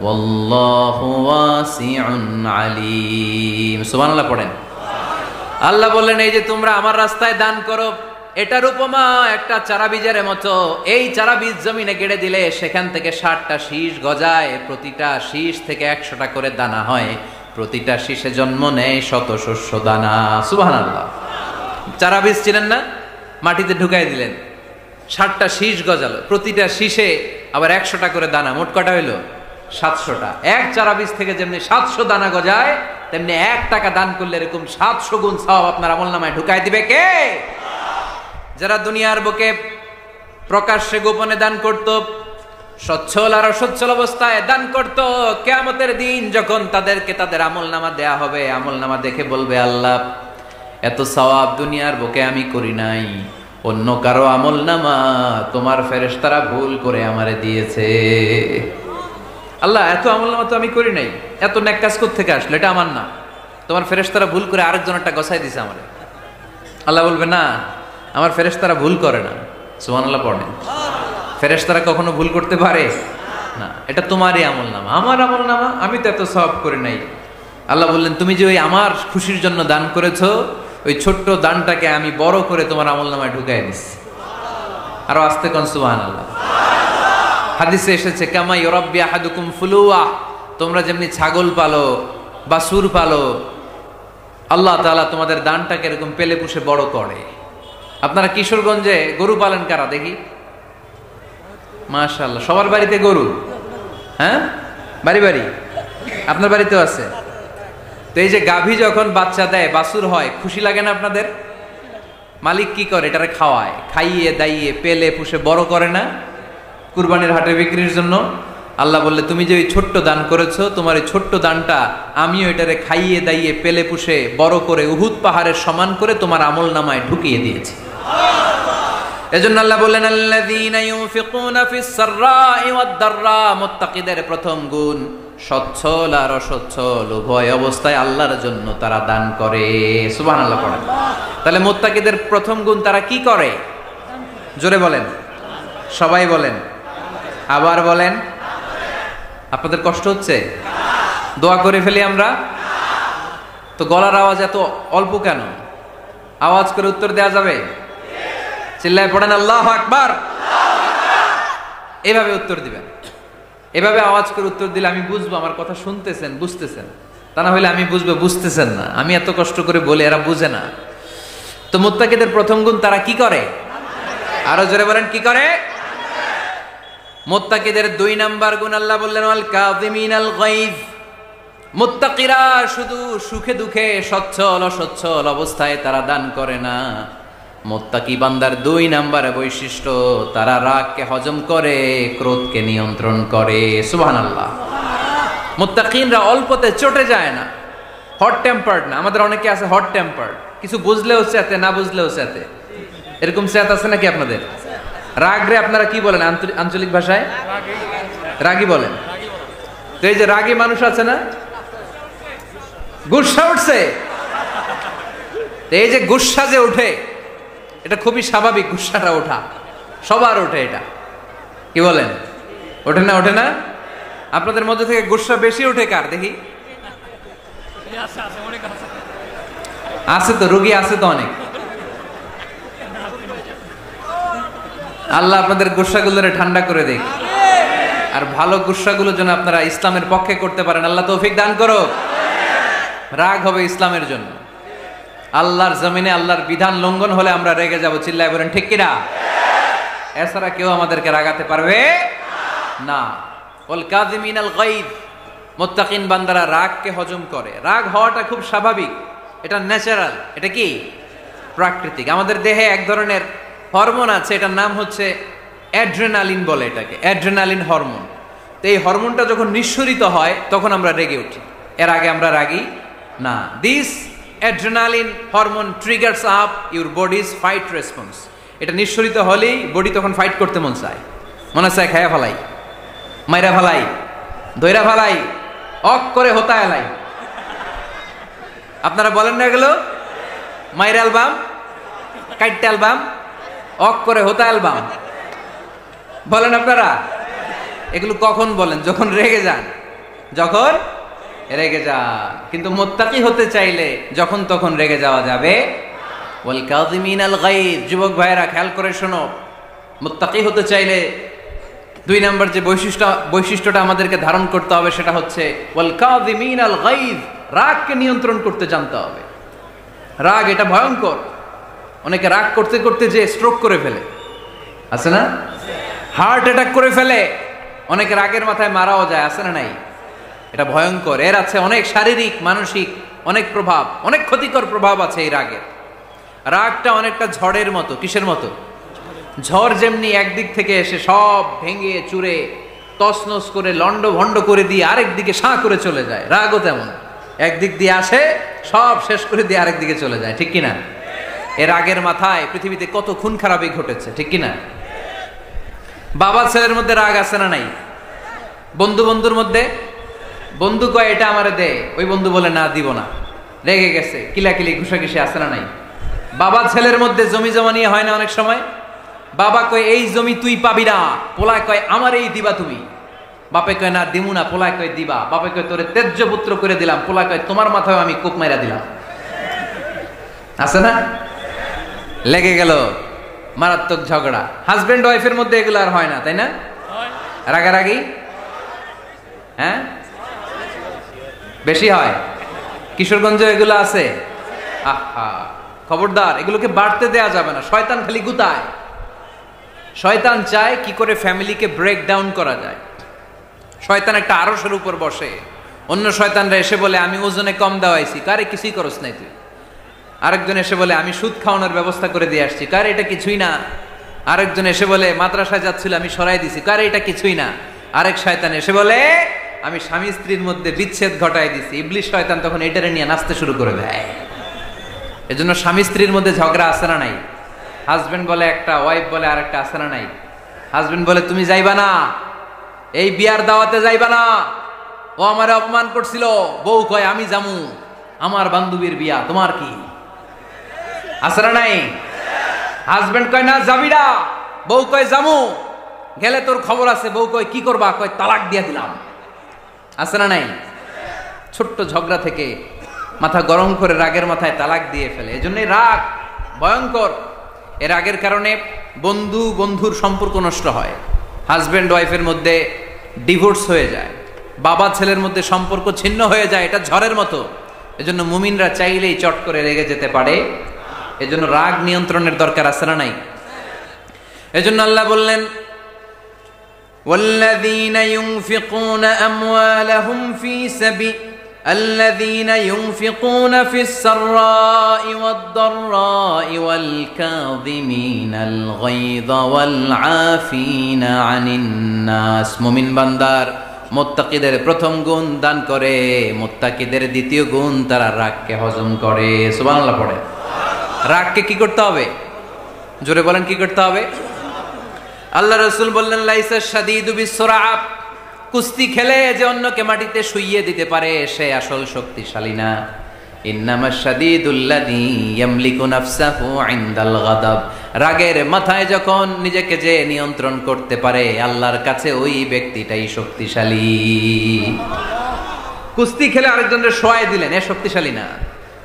ওয়াল্লাহু ওয়াসিউন আলীম। সুবহানাল্লাহ পড়েন। আল্লাহ বললেন, এই যে তোমরা আমার রাস্তায় দান করো, এটার উপমা একটা চারা বীজের মতো। এই চারা বীজ জমিনে গেড়ে দিলে সেখান থেকে 60টা শীষ গজায়, প্রতিটা শীষ থেকে 100টা করে দানা হয়, প্রতিটা শীষে জন্ম নেয় শত শস্য দানা। সুবহানাল্লাহ। চারা বীজ ছিলেন না, মাটিতে ঢুকাই দিলেন, 60টা শীষ গজালো, প্রতিটা শীষে আবার 100টা করে দানা, মোট কটা হইলো? 700টা। এক চারা বীজ থেকে যেমনি 700 দানা গজায়, তেমনি 1 টাকা দান করলে এরকম 700 গুণ সওয়াব আপনার আমলনামায় ঢুকাই দিবে কে? যারা দুনিয়ার বুকে প্রকাশ্যে গোপনে দান করত, সচ্ছল আর অসচ্ছল অবস্থায় দান করত, কিয়ামতের দিন যখন তাদেরকে তাদের আমলনামা দেয়া হবে, আমলনামা দেখে বলবে, আল্লাহ এত সওয়াব দুনিয়ার বুকে আমি করি নাই, অন্য কারো আমলনামা তোমার ফেরেশতারা ভুল করে আমারে দিয়েছে। আল্লাহ এত আমলনামা তো আমি করি নাই, এত নেক কাজ কোত্থেকে আসলো? এটা আমার না, তোমার ফেরেশতারা ভুল করে আরেকজনেরটা গছাই দিছে আমারে। আল্লাহ বলবে, না, আমার ফেরেশতারা ভুল করে না। সুবহানাল্লাহ পড়েন। ফেরেশতারা কখনো ভুল করতে পারে না, এটা তোমারই আমলনামা, আমার আমলনামা, আমি তো এত সওয়াব করি নাই। আল্লাহ বললেন, তুমি যে ওই আমার খুশির জন্য দান করেছো, ওই ছোট্ট দানটাকে আমি বড় করে তোমার আমলনামায় ঢুকাই দিচ্ছি। আরো আস্তে কোন সুবহানাল্লাহ। হাদিসে এসেছে, কামা ইউরাব্বি আহাদুকুম ফুলুয়া, তোমরা যেমনি ছাগল পালো, বাছুর পালো, আল্লাহ তাআলা তোমাদের দানটাকে এরকম পেলে পুষে বড় করে। আপনারা কিশোরগঞ্জে গরু পালেন কারা দেখি? মাশাআল্লাহ, সবার বাড়িতে গরু? হ্যাঁ, বাড়ি বাড়ি। আপনার বাড়িতেও আছে? তো এই যে গাভী যখন বাচ্চা দেয়, বাছুর হয়, খুশি লাগে না আপনাদের? মালিক কি করে? এটারে খাওয়ায়, খাইয়ে দাইয়ে পেলে পুষে বড় করে না কুরবানির হাটে বিক্রির জন্য? আল্লাহ বললে, তুমি যে ওই ছোট্ট দান করেছো, তোমার এই ছোট্ট দানটা আমিও এটারে খাইয়ে দাইয়ে পেলে পুষে বড় করে উহুদ পাহাড়ের সমান করে তোমার আমলনামায় ঢুকিয়ে দিয়েছি। এজন্য আল্লাহ বললেন, আল্লাযীনা ইউনফিকুনা ফিস সাররাই ওয়াদ দাররা, মুত্তাকিদের প্রথম গুণ সচ্ছল আর অসচ্ছল উভয় অবস্থায় আল্লাহর জন্য তারা দান করে। সুবহানাল্লাহ পড়েন। তাহলে মুত্তাকিদের প্রথম গুণ, তারা কি করে? জোরে বলেন, সবাই বলেন, আবার বলেন। আপনাদের কষ্ট হচ্ছে? দোয়া করে ফেলি আমরা তো। গলার আওয়াজ এত অল্প কেন? আওয়াজ করে উত্তর দেওয়া যাবে? চিল্লায় পড়েন আল্লাহু আকবার। এভাবে উত্তর দিবেন। এভাবে আওয়াজ করে উত্তর দিলে আমি বুঝবো আমার কথা শুনতেছেন, বুঝতেছেন। তা না হলে আমি বুঝবো বুঝতেছেন না। আমি এত কষ্ট করে বলে এরা বুঝে না। তো মুত্তাকিদের প্রথম গুণ, তারা কি করে? আরো জোরে বলেন, কি করে? মুত্তাকিদের 2 নাম্বার গুণ আল্লাহ বললেন ওয়াল কাযিমিনাল গায়জ। মুত্তাকিরা শুধু সুখে দুঃখে সচ্ছল অসচ্ছল অবস্থায় তারা দান করে না। মুত্তাকি বান্দার 2 নাম্বার বৈশিষ্ট্য, তারা রাগকে হজম করে, ক্রোধকে নিয়ন্ত্রণ করে। সুবহানাল্লাহ। মুত্তাকিনরা অল্পতে চটে যায় না, হট টেম্পার্ড না। আমাদের অনেকে আছে হট টেম্পার্ড, কিছু বুঝলেও চেতে, না বুঝলেও চেতে। এরকম চেত আছে নাকি আপনাদের? রাগ রে আপনারা কি বলেন আঞ্চলিক ভাষায়? রাগী বলেন। তো এই যে রাগী মানুষ আছে না, গুসা উঠছে, এই যে গুসা যে উঠে, এটা খুবই স্বাভাবিক। গুসাটা ওঠা সবার ওঠে, এটা কি বলেন? ওঠে না? ওঠে না? আপনাদের মধ্যে থেকে গুসা বেশি ওঠে কার দেখি? আছে তো, রোগী আছে তো অনেক। আল্লাহ আপনাদের গুসাগুলোরে ঠান্ডা করে দেখ, আর ভালো গুসাগুলো যেন আপনারা ইসলামের পক্ষে করতে পারেন। আল্লাহ তৌফিক দান করো। রাগ হবে ইসলামের জন্য। আল্লাহর জমিনে আল্লাহর বিধান লঙ্ঘন হলে আমরা রেগে যাব। চিল্লায় বলেন ঠিক কিনা? এছাড়া কেউ আমাদেরকে রাগাতে পারবে না। ওয়াল কাযিমিনাল গায়জ। মুত্তাকিন বান্দারা রাগকে হজম করে। রাগ হওয়াটা খুব স্বাভাবিক, এটা ন্যাচারাল, এটা কি প্রাকৃতিক। আমাদের দেহে এক ধরনের হরমোন আছে, এটার নাম হচ্ছে অ্যাড্রেনালিন বলে এটাকে, অ্যাড্রেনালিন হরমোন। তো এই হরমোনটা যখন নিঃসরিত হয় তখন আমরা রেগে উঠি। এর আগে আমরা রাগি না। This adrenaline hormone triggers up your bodies fight response. এটা নিঃসরিত হলেই বডি তখন ফাইট করতে মন চায়, মনে চায় খায়া ফেলাই, মাইরা ফেলাই, ধৈরা ফেলাই, অক করে হোতা এলাই। আপনারা বলেন না এগুলো? মাইরা অ্যালবাম, কাইটটা অ্যালবাম, অক করে হোতা অ্যালবাম বলেন আপনারা? এগুলো কখন বলেন? যখন রেগে যান, যখন রেগে যান। কিন্তু মুত্তাকি হতে চাইলে যখন তখন রেগে যাওয়া যাবে। ওয়াল কাযিমিনাল গায়জ। যুবক ভাইয়েরা খেয়াল করে শোনো, মুত্তাকি হতে চাইলে 2 নাম্বার যে বৈশিষ্ট্যটা আমাদেরকে ধারণ করতে হবে সেটা হচ্ছে ওয়াল কাযিমিনাল গায়জ। রাগকে নিয়ন্ত্রণ করতে জানতে হবে। রাগ এটা ভয়ঙ্কর। অনেকে রাগ করতে করতে যে স্ট্রোক করে ফেলে, আছে না? হার্ট অ্যাটাক করে ফেলে। অনেকে রাগের মাথায় মারাও যায়, আছে না নাই? এটা ভয়ঙ্কর। এর আছে অনেক শারীরিক মানসিক অনেক প্রভাব, অনেক ক্ষতিকর প্রভাব আছে এই রাগের। রাগটা অনেকটা ঝড়ের মতো। কিসের মতো? ঝড় যেমনি একদিক থেকে এসে সব ভেঙে চুরে তছনছ করে লন্ড ভন্ড করে দিয়ে আরেক দিকে সাঁ করে চলে যায়, রাগও তেমন। একদিক দিয়ে আসে, সব শেষ করে দিয়ে আরেক দিকে চলে যায়, ঠিক কিনা? এর রাগের মাথায় পৃথিবীতে কত খুন খারাপি ঘটেছে, ঠিক কিনা? বাবা ছেলের মধ্যে রাগ আছে না নাই? বন্ধু বন্ধুর মধ্যে, বন্ধু কয় এটা আমারে দে, ওই বন্ধু বলে না দিব না, রেগে গেছে, কিলাকিলি ঘুষাঘুষি আছে না নাই? বাবা ছেলের মধ্যে জমি জমা নিয়ে হয় না অনেক সময়? বাবা কয় এই জমি তুই পাবি না, পোলায় কয় আমার এই দিবা তুমি। বাপে কয় না দিমু না, পোলায় কয় দিবা। বাপে কয় তোরে তেজ্য পুত্র করে দিলাম, পোলায় কয় তোমার মাথায় আমি কোপ মাইরা দিলাম। আছে না? লেগে গেল, মারাত্মক ঝগড়া। হাজবেন্ড ওয়াইফের মধ্যে এগুলো আর হয় না, তাই না? রাগারাগি হ্যাঁ বেশি হয়। কিশোরগঞ্জে এগুলো আছে। আহা, খবরদার, এগুলোকে বাড়তে দেয়া যাবে না। শয়তান খালি গুতায়। শয়তান চায় কি করে ফ্যামিলিকে ব্রেক ডাউন করা যায়। শয়তান একটা আরশের উপর বসে, অন্য শয়তানরা এসে বলে আমি ওজনে কম দেওয়াইছি, কারে কিছুই করস নাই তুই। আরেকজন এসে বলে আমি সুদ খাওয়ানোর ব্যবস্থা করে দিয়ে আসছি, কারে এটা কিছুই না। আরেকজন এসে বলে মাদ্রাসায় যাচ্ছিল আমি সরাই দিছি, কারে এটা কিছুই না। আরেক শয়তান এসে বলে আমি স্বামী স্ত্রীর মধ্যে বিচ্ছেদ ঘটাই দিছি। ইবলিশ শয়তান তখন এটারে নিয়ে নাচতে শুরু করে দেয়। এজন্য স্বামী স্ত্রীর মধ্যে ঝগড়া আছে না নাই? হাজবেন্ড বলে একটা, ওয়াইফ বলে আরেকটা, আছে না নাই? হাজবেন্ড বলে তুমি যাইবা না, এই বিয়ার দাওয়াতে যাইবা না, ও আমারে অপমান করছিল। বউ কয় আমি জামু, আমার বান্ধবীর বিয়া, তোমার কি? আছে না নাই? হাজবেন্ড কয় না যাবি না, বউ কয় জামু, গেলে তোর খবর আছে। বউ কয় কি করবা? কয় তালাক দিয়া দিলাম। আছে না নাই? ছোট্ট ঝগড়া থেকে মাথা গরম করে রাগের মাথায় তালাক দিয়ে ফেলে। এজন্যই রাগ ভয়ঙ্কর। এর রাগের কারণে বন্ধু বন্ধুর সম্পর্ক নষ্ট হয়, হাজব্যান্ড ওয়াইফের মধ্যে ডিভোর্স হয়ে যায়, বাবা ছেলের মধ্যে সম্পর্ক ছিন্ন হয়ে যায়। এটা ঝড়ের মতো। এজন্য মুমিনরা চাইলেই চট করে রেগে যেতে পারে। এজন্য রাগ নিয়ন্ত্রণের দরকার আছে না নাই? এজন্য আল্লাহ বললেন, والذين ينفقون أموالهم في سبيل الذين ينفقون في السراء والضراء والكاظمين الغيظ والعافين عن الناس। মুমিন বান্দার মুত্তাকিদের প্রথম গুণ দান করে, মুত্তাকিদের দ্বিতীয় গুণ তারা রাগকে হজম করে। সুবহানাল্লাহ পড়ে। রাগকে কি করতে হবে? জোরে বলেন, কি করতে হবে? আল্লাহ রাসূল বললেন, লাইসা শাদীদু বিসসুরআ, কুস্তি খেলে যে অন্যকে মাটিতে শুইয়ে দিতে পারে সে আসল শক্তিশালী না। ইন্নামাশ শাদীদুল্লাযী ইয়ামলিকু নাফসাহু ইনদাল গাদাব, রাগের মাথায় যখন নিজেকে যে নিয়ন্ত্রণ করতে পারে আল্লাহর কাছে ওই ব্যক্তিটাই শক্তিশালী। কুস্তি খেলে আরেকজনের শোয়ায় দিলেন, এ শক্তিশালী না,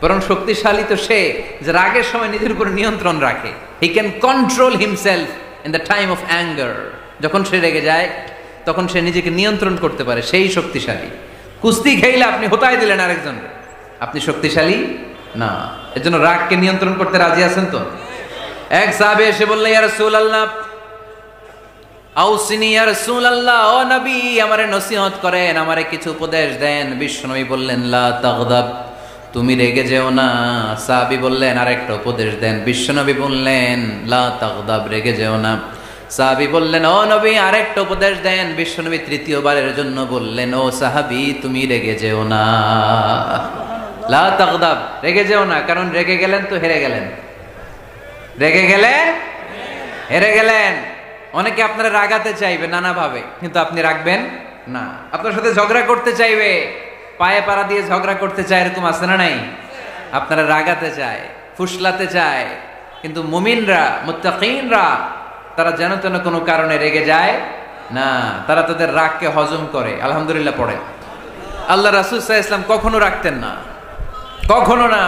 বরং শক্তিশালী তো সে যে রাগের সময় নিজের উপর নিয়ন্ত্রণ রাখে। He can control himself in the time of anger. যখন সে রেগে যায় তখন সে নিজেকে নিয়ন্ত্রণ করতে পারে, সেই শক্তিশালী। কুস্তি খেলে আপনি হোতায় দিলেন আরেকজনকে, আপনি শক্তিশালী না। এজন্য রাগকে নিয়ন্ত্রণ করতে রাজি আছেন তো? এক সাহাবী এসে বললেন, ইয়া রাসূলুল্লাহ আউসিনি, ইয়া রাসূলুল্লাহ, ও নবী আমারে নসিহত করেন, আমারে কিছু উপদেশ দেন। বিশ্বনবী বললেন, লা তাগদাব, তুমি রেগে যেও না। সাহাবী বললেন, আরেকটা উপদেশ দেন। বিশ্বনবী বললেন, লা তাগদাব, রেগে যেও না। সাহাবী বললেন, ও নবী আরেকটা উপদেশ দেন। বিশ্বনবী তৃতীয়বারের জন্য বললেন, ও সাহাবী তুমি রেগে যেও না, লা তাগদাব, রেগে যেও না। কারণ রেগে গেলেন তো হেরে গেলেন, রেগে গেলেন হেরে গেলেন। অনেকে আপনারা রাগাতে চাইবে নানাভাবে, কিন্তু আপনি রাখবেন না। আপনার সাথে ঝগড়া করতে চাইবে, পায়ে পাড়া দিয়ে ঝগড়া করতে চায়, এরকম আছে না নাই? আপনারা রাগাতে চায়, ফুসলাতে চায়, কিন্তু মুমিনরা মুত্তাকিনরা তারা যেন তেন কোনো কারণে রেগে যায় না, তারা তাদের রাগকে হজম করে। আলহামদুলিল্লাহ পড়ে। আল্লাহ রাসূল সাল্লাল্লাহু আলাইহি ওয়াসাল্লাম কখনো রাখতেন না, কখনো না।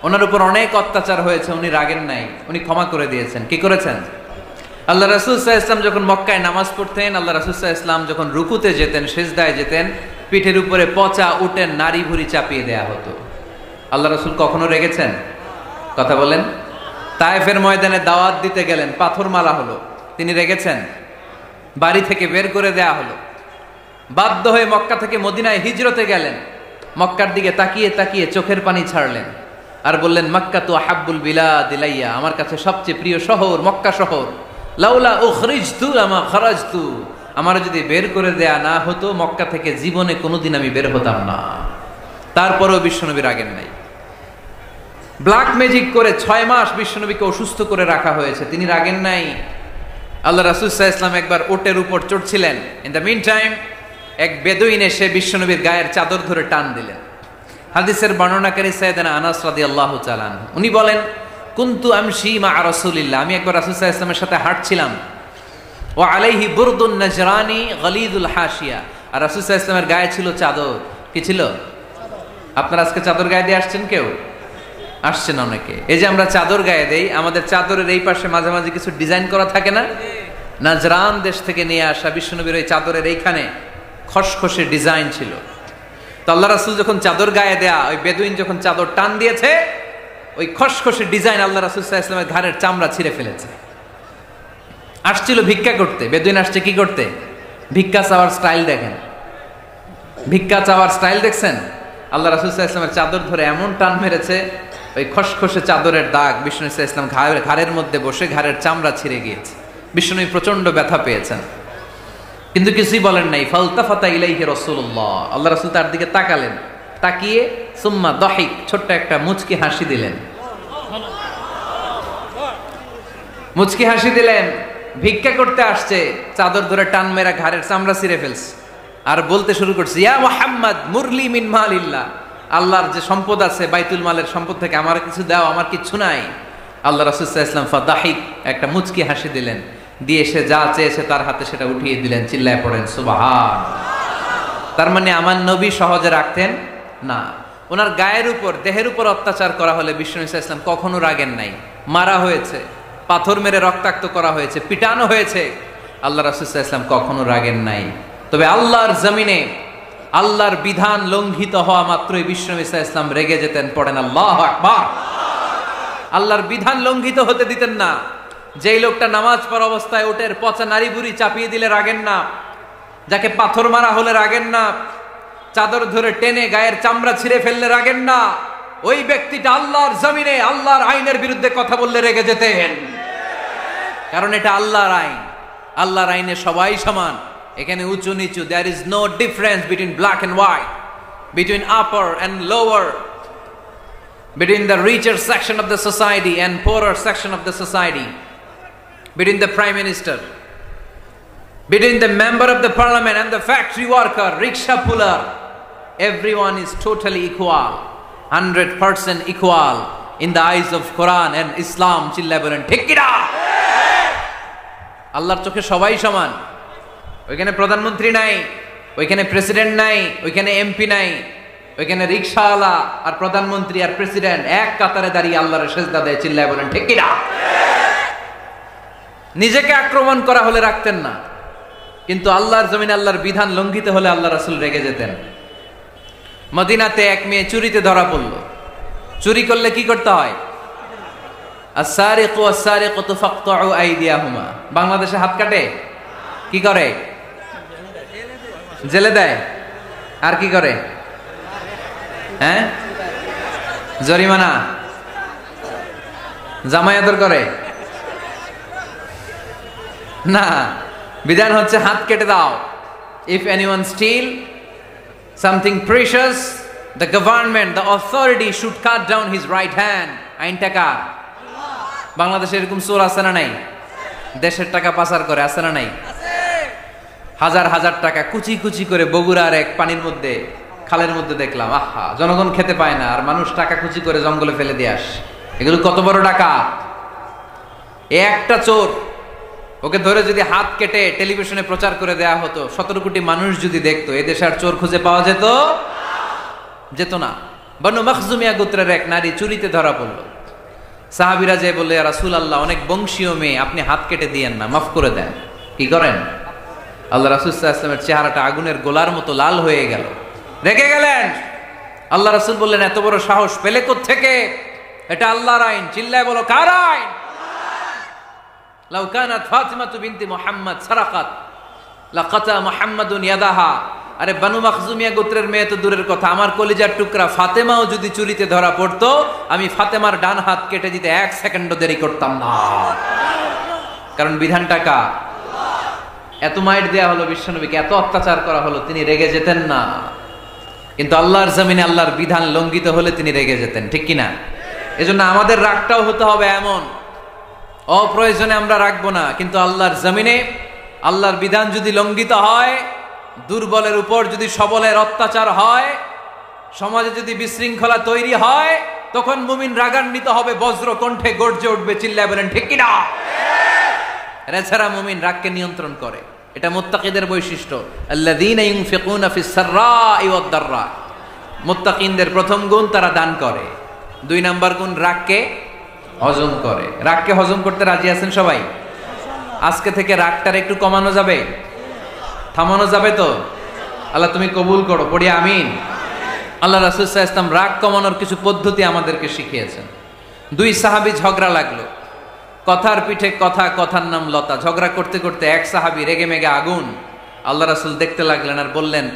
ওনার উপর অনেক অত্যাচার হয়েছে, উনি রাগেন নাই, উনি ক্ষমা করে দিয়েছেন। কি করেছেন? আল্লাহ রাসূল সাল্লাল্লাহু আলাইহি ওয়াসাল্লাম যখন মক্কায় নামাজ পড়তেন, আল্লাহ রাসূল সাল্লাল্লাহু আলাইহি ওয়াসাল্লাম যখন রুকুতে যেতেন, সিজদায় যেতেন, পিঠের উপরে পচা উটের নাড়ি ভুঁড়ি চাপিয়ে দেয়া হতো। আল্লাহ রাসূল কখনো রেগেছেন? কথা বলেন। তায়েফের ময়দানে দাওয়াত দিতে গেলেন, পাথর মারা হলো, তিনি রেগেছেন? বাড়ি থেকে বের করে দেয়া হলো, বাধ্য হয়ে মক্কা থেকে মদিনায় হিজরতে গেলেন। মক্কার দিকে তাকিয়ে তাকিয়ে চোখের পানি ছাড়লেন আর বললেন, মক্কা তু আহাব্বুল বিলাদ ইলাইয়া, আমার কাছে সবচেয়ে প্রিয় শহর মক্কা শহর। লাউলা উখরিজতু লামা খারাজতু, আমার যদি বের করে দেয়া না হতো মক্কা থেকে জীবনে কোনোদিন আমি বের হতাম না। তারপরেও বিশ্বনবী রাগেন নাই। ব্ল্যাক ম্যাজিক করে 6 মাস বিশ্বনবীকে অসুস্থ করে রাখা হয়েছে, তিনি রাগেন নাই। আল্লাহ রাসূল সাল্লাল্লাহু আলাইহি ওয়াসাল্লাম একবার উটের উপর চড়ছিলেন। ইন দ্য মিন টাইম এক বেদুইন এসে বিশ্বনবীর গায়ের চাদর ধরে টান দিলেন। হাদিসের বর্ণনাকারী সাইয়েদনা আনাস রাদিয়াল্লাহু তাআলা আনহু, উনি বলেন, কুনতু আমশি মা রাসূলিল্লাহ, আমি একবার রাসূল সাল্লাল্লাহু আলাইহি ওয়াসাল্লামের সাথে হাঁটছিলাম। ওয়া আলাইহি বুরদুন নাজরানি গলিদুল হাশিয়া, আর রাসূল সাল্লাল্লাহু আলাইহি ওয়াসাল্লামের গায়ে ছিল চাদর। কি ছিল? আপনারা আজকে চাদর গায়ে দিয়ে আসছেন? কেউ আসছেন? অনেকে। এই যে আমরা চাদর গায়ে দেই, আমাদের চাদরের এই পাশে মাঝে মাঝে কিছু ডিজাইন করা থাকে না? নাজরান দেশ থেকে নিয়ে আসা বিশ্বনবীর ওই চাদরের এইখানে খসখসে ডিজাইন ছিল। তো আল্লাহ রাসূল যখন চাদর গায়ে দেয়া, ওই বেদুইন যখন চাদর টান দিয়েছে, ওই খসখসে ডিজাইন আল্লাহ রাসূল সাল্লাল্লাহু আলাইহি ওয়াসাল্লামের ঘাড়ের চামড়া ছিঁড়ে ফেলেছে। আসছিল ভিক্ষা করতে, বেদুইন আসছে কি করতে? ভিক্ষা চাওয়ার স্টাইল দেখেন, ভিক্ষা চাওয়ার স্টাইল দেখছেন? আল্লাহ রাসূল সাল্লাল্লাহু আলাইহি ওয়াসাল্লামের চাদর ধরে এমন টান মেরেছে, ওই খসখসে চাদরের দাগ বিষ্ণু সাল্লাল্লাহু আলাইহি ওয়াসাল্লাম ঘাড়ের মধ্যে বসে ঘাড়ের চামড়া ছিঁড়ে গিয়েছে। বিষ্ণু প্রচন্ড ব্যথা পেয়েছেন, কিন্তু কিছুই বলেন নাই। ফালতাফাতা ইলাইহি রাসূলুল্লাহ, আল্লাহ রাসূল তার দিকে তাকালেন, তাকিয়ে সুম্মা দাহিক, ছোট্ট একটা মুচকি হাসি দিলেন। মুচকি হাসি দিলেন। ভিক্ষা করতে আসছে, চাদর ধরে টান মেরা ঘাড়ের চামড়া ছিঁড়ে ফেলছে। আর বলতে শুরু করছে, ইয়া মুহাম্মদ মুরলি মিন মালিল্লাহ, আল্লাহর যে সম্পদ আছে বাইতুল মালের সম্পদ থেকে আমার কিছু দাও, আমার কিচ্ছু নাই। আল্লাহ রাসূল সাল্লাল্লাহু আলাইহি ওয়াসাল্লাম ফাদাহিক, একটা মুচকি হাসি দিলেন, দিয়ে সে যা চেয়েছে তার হাতে সেটা উঠিয়ে দিলেন। চিল্লায় পড়েন সুবহান। তার মানে আমার নবী সহজে রাখতেন না। ওনার গায়ের উপর, দেহের উপর অত্যাচার করা হলে বিশ্বনবী সাল্লাল্লাহু আলাইহি ওয়াসাল্লাম কখনো রাগেন নাই। মারা হয়েছে, পাথর মেরে রক্তাক্ত করা হয়েছে, পিটানো হয়েছে, আল্লাহ রাসূল সাল্লাল্লাহু আলাইহি ওয়াসাল্লাম কখনো রাগেন নাই। তবে আল্লাহর জমিনে আল্লাহর বিধান লঙ্ঘিত হওয়া মাত্রই বিশ্বনবী সাল্লাল্লাহু আলাইহি ওয়াসাল্লাম রেগে যেতেন। পড়েন আল্লাহু আকবার। আল্লাহর বিধান লঙ্ঘিত হতে দিতেন না। যেই লোকটা নামাজ পড়া অবস্থায় ওটের পচা নারী বুড়ি চাপিয়ে দিলে রাগেন না, যাকে পাথর মারা হলে রাগেন না, চাদর ধরে টেনে গায়ের চামড়া ছিঁড়ে ফেললে রাগেন না, ওই ব্যক্তিটা আল্লাহর জমিনে আল্লাহর আইনের বিরুদ্ধে কথা বললে রেগে যেতেন। কারণ এটা আল্লাহর আইন। আল্লাহর আইনে সবাই সমান, এখানে উঁচু নিচু, there is no difference between black and white, between upper and lower, between the richer section of the society and poorer section of the society, between the prime minister, between the member of the parliament and the factory worker, rickshaw puller. Everyone is totally equal, 100% equal in the eyes of Quran and Islam. চিল্লায় বলেন ঠিক কি না? আল্লাহর চোখে সবাই সমান। ওইখানে প্রধানমন্ত্রী নাই, ওইখানে প্রেসিডেন্ট নাই, ওইখানে এমপি নাই, ওইখানে রিকশাওয়ালা আর প্রধানমন্ত্রী আর প্রেসিডেন্ট এক কাতারে দাঁড়িয়ে আল্লাহর সেজদা দেয়। চিল্লায় বলেন ঠিক কি না? নিজেকে আক্রমণ করা হলে রাখতেন না, কিন্তু আল্লাহর জমিনে আল্লাহর বিধান লঙ্ঘিত হলে আল্লাহ রাসূল রেগে যেতেন। মদিনাতে এক মেয়ে চুরিতে ধরা পড়ল। চুরি করলে কি করতে হয়? আস-সারিকু ওয়াস-সারিকাতু ফাকতাউ আইদিয়াহুমা। বাংলাদেশে হাত কাটে, কি করে? জেলে দেয়। আর কি করে? হ্যাঁ, জরিমানা, জামাই আদর করে না। বিধান হচ্ছে হাত কেটে দাও। If anyone steal something precious, the government, the authority should cut down his right hand. আইনটা কার? বাংলাদেশে এরকম চোর আছে না নাই? দেশের টাকা পাচার করে, আছে না নাই? হাজার হাজার টাকা কুচি কুচি করে বগুড়ার এক পানির মধ্যে, খালের মধ্যে দেখলাম। আহা, জনগণ খেতে পায় না আর মানুষ টাকা কুচি করে জঙ্গলে ফেলে দিয়ে আস। এগুলো কত বড় টাকা! একটা চোর, ওকে ধরে যদি হাত কেটে টেলিভিশনে প্রচার করে দেয়া হতো, 17 কোটি মানুষ যদি দেখতো, এদেশে আর চোর খুঁজে পাওয়া যেত না। বনু মখজুমিয়া গোত্রের এক নারী চুরিতে ধরা পড়ল। সাহাবীরা যে বললে, ইয়া রাসূলুল্লাহ, অনেক বংশীয় মেয়ে, আপনি হাত কেটে দিয়েন না, মাফ করে দেন। কি করেন? আল্লাহ রাসূল সাল্লাল্লাহু আলাইহি ওয়াসাল্লামের চেহারাটা আগুনের গোলার মতো লাল হয়ে গেল, রেগে গেলেন। আল্লাহ রাসূল বললেন, এত বড় সাহস পেলে কোত্থেকে? এটা আল্লাহর আইন। চিল্লায় বলো, কার আইন? লাউ কানাত ফাতিমাতু বিনতি মুহাম্মদ সারাকাত লাকাতা মুহাম্মাদুন ইয়াদাহা। আরে বনু মখজুমিয়া গোত্রের মেয়ে তো দূরের কথা, আমার কলিজার টুকরা ফাতেমাও যদি চুরিতে ধরা পড়তো, আমি ফাতেমার ডান হাত কেটে দিতে 1 সেকেন্ডও দেরি করতাম না। কারণ বিধানটা কার? এত মাইট দেয়া হলো বিশ্বনবীকে, এত অত্যাচার করা হলো, তিনি রেগে যেতেন না। কিন্তু আল্লাহর জমিনে আল্লাহর বিধান লঙ্ঘিত হলে তিনি রেগে যেতেন। ঠিক কিনা? এজন্য আমাদের রাগটাও হতে হবে এমন, অপ্রয়োজনে আমরা রাখবো না, কিন্তু আল্লাহর জমিনে আল্লাহর বিধান যদি লঙ্ঘিত হয়, দুর্বলের উপর যদি সবলের অত্যাচার হয়, সমাজে যদি বিশৃঙ্খলা তৈরি হয়, তখন মুমিন রাগান্বিত হবে, বজ্র কণ্ঠে গর্জে উঠবে। চিল্লায় বলেন ঠিক কিনা? এছাড়া মুমিন রাগকে নিয়ন্ত্রণ করে, এটা মুত্তাকিদের বৈশিষ্ট্য। আল্লাযীনা ইউনফিকুনা ফিস সাররাই ওয়াদ দাররা। মুত্তাকিনদের প্রথম গুণ, তারা দান করে। 2 নাম্বার গুণ, রাগকে হজম করে। রাগকে হজম করতে রাজি আছেন সবাই? আজকে থেকে রাগটার একটু কমানো যাবে, থামানো যাবে তো? আল্লাহ তুমি কবুল করো, পড়ি আমিন। আল্লাহ রাসূল সাল্লাল্লাহু আলাইহি ওয়াসাল্লাম রাগ কমানোর কিছু পদ্ধতি আমাদেরকে শিখিয়েছেন। 2 সাহাবী ঝগড়া লাগলো, কথার পিঠে কথা, কথার নাম লতা। ঝগড়া করতে করতে এক সাহাবী রেগে মেগে আগুন। আল্লাহ রাসূল দেখতে লাগলেন আর বললেন,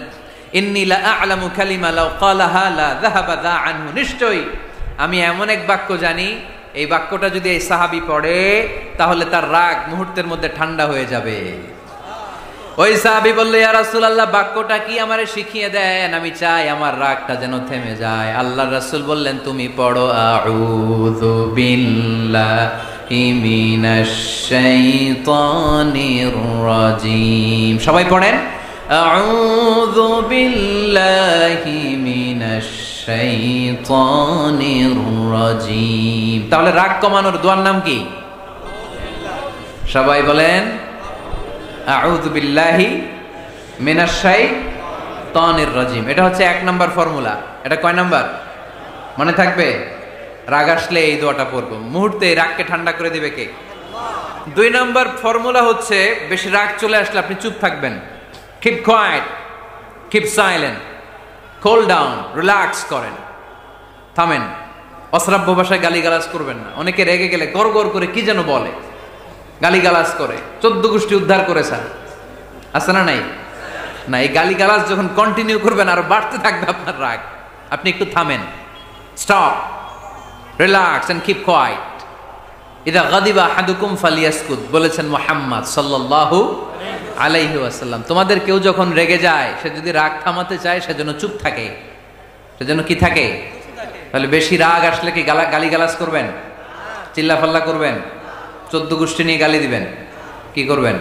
ইন্নী লা আ'লামু কালিমা লাউ ক্বালাহা লা যাহাবা যা আনহু। নিশ্চয়ই আমি এমন এক বাক্য জানি, এই বাক্যটা যদি এই সাহাবী পড়ে, তাহলে তার রাগ মুহূর্তের মধ্যে ঠান্ডা হয়ে যাবে। ওই সাহাবী বলল, ইয়া রাসূলুল্লাহ, বাক্যটা কি আমারে শিখিয়ে দেন, আমি চাই আমার রাগটা যেন থেমে যায়। আল্লাহর রাসূল বললেন, তুমি পড়ো আউযু বিল্লাহি মিনাশ শাইতানির রাজীম। সবাই পড়েন, আউযু বিল্লাহি মিনাশ শাইতানির রাজীম। তাহলে রাগ কমানোর দোয়ার নাম কি? সবাই বলেন আউযু বিল্লাহি মিনাশ শাইতানির রাজীম। এটা হচ্ছে 1 নাম্বার ফর্মুলা। এটা কয় নাম্বার মনে থাকবে? রাগ আসলে এই দোয়াটা পড়বো, মুহূর্তে রাগকে ঠান্ডা করে দিবে কে? 2 নাম্বার ফর্মুলা হচ্ছে বেশি রাগ চলে আসলে আপনি চুপ থাকবেন। Keep quiet, keep silent, cool down, relax করেন, থামেন। অশ্রাব্য ভাষায় গালিগালাজ করবেন না। অনেকে রেগে গেলে গড় গড় করে কি যেন বলে, গালিগালাজ করে, 14 গোষ্ঠী উদ্ধার করেছে, আছে না নাই? না, এই গালিগালাজ যখন কন্টিনিউ করবেন আরো বাড়তে থাকবে আপনার রাগ। আপনি একটু থামেন, stop, relax and keep quiet. ইদা গাদিবা আহাদুকুম ফালিয়াসকুত বলেছেন মুহাম্মদ সাল্লাল্লাহু আলাইহি ওয়াসাল্লাম। তোমাদের কেউ যখন রেগে যায়, সে যদি রাগ থামাতে চায় সেজন্য চুপ থাকে, সেজন্য কি থাকে? তাহলে বেশি রাগ আসলে কি গালিগালাজ করবেন, চিল্লাফাল্লা করবেন, 14 গোষ্ঠী নিয়ে গালি দিবেন? কি করবেন?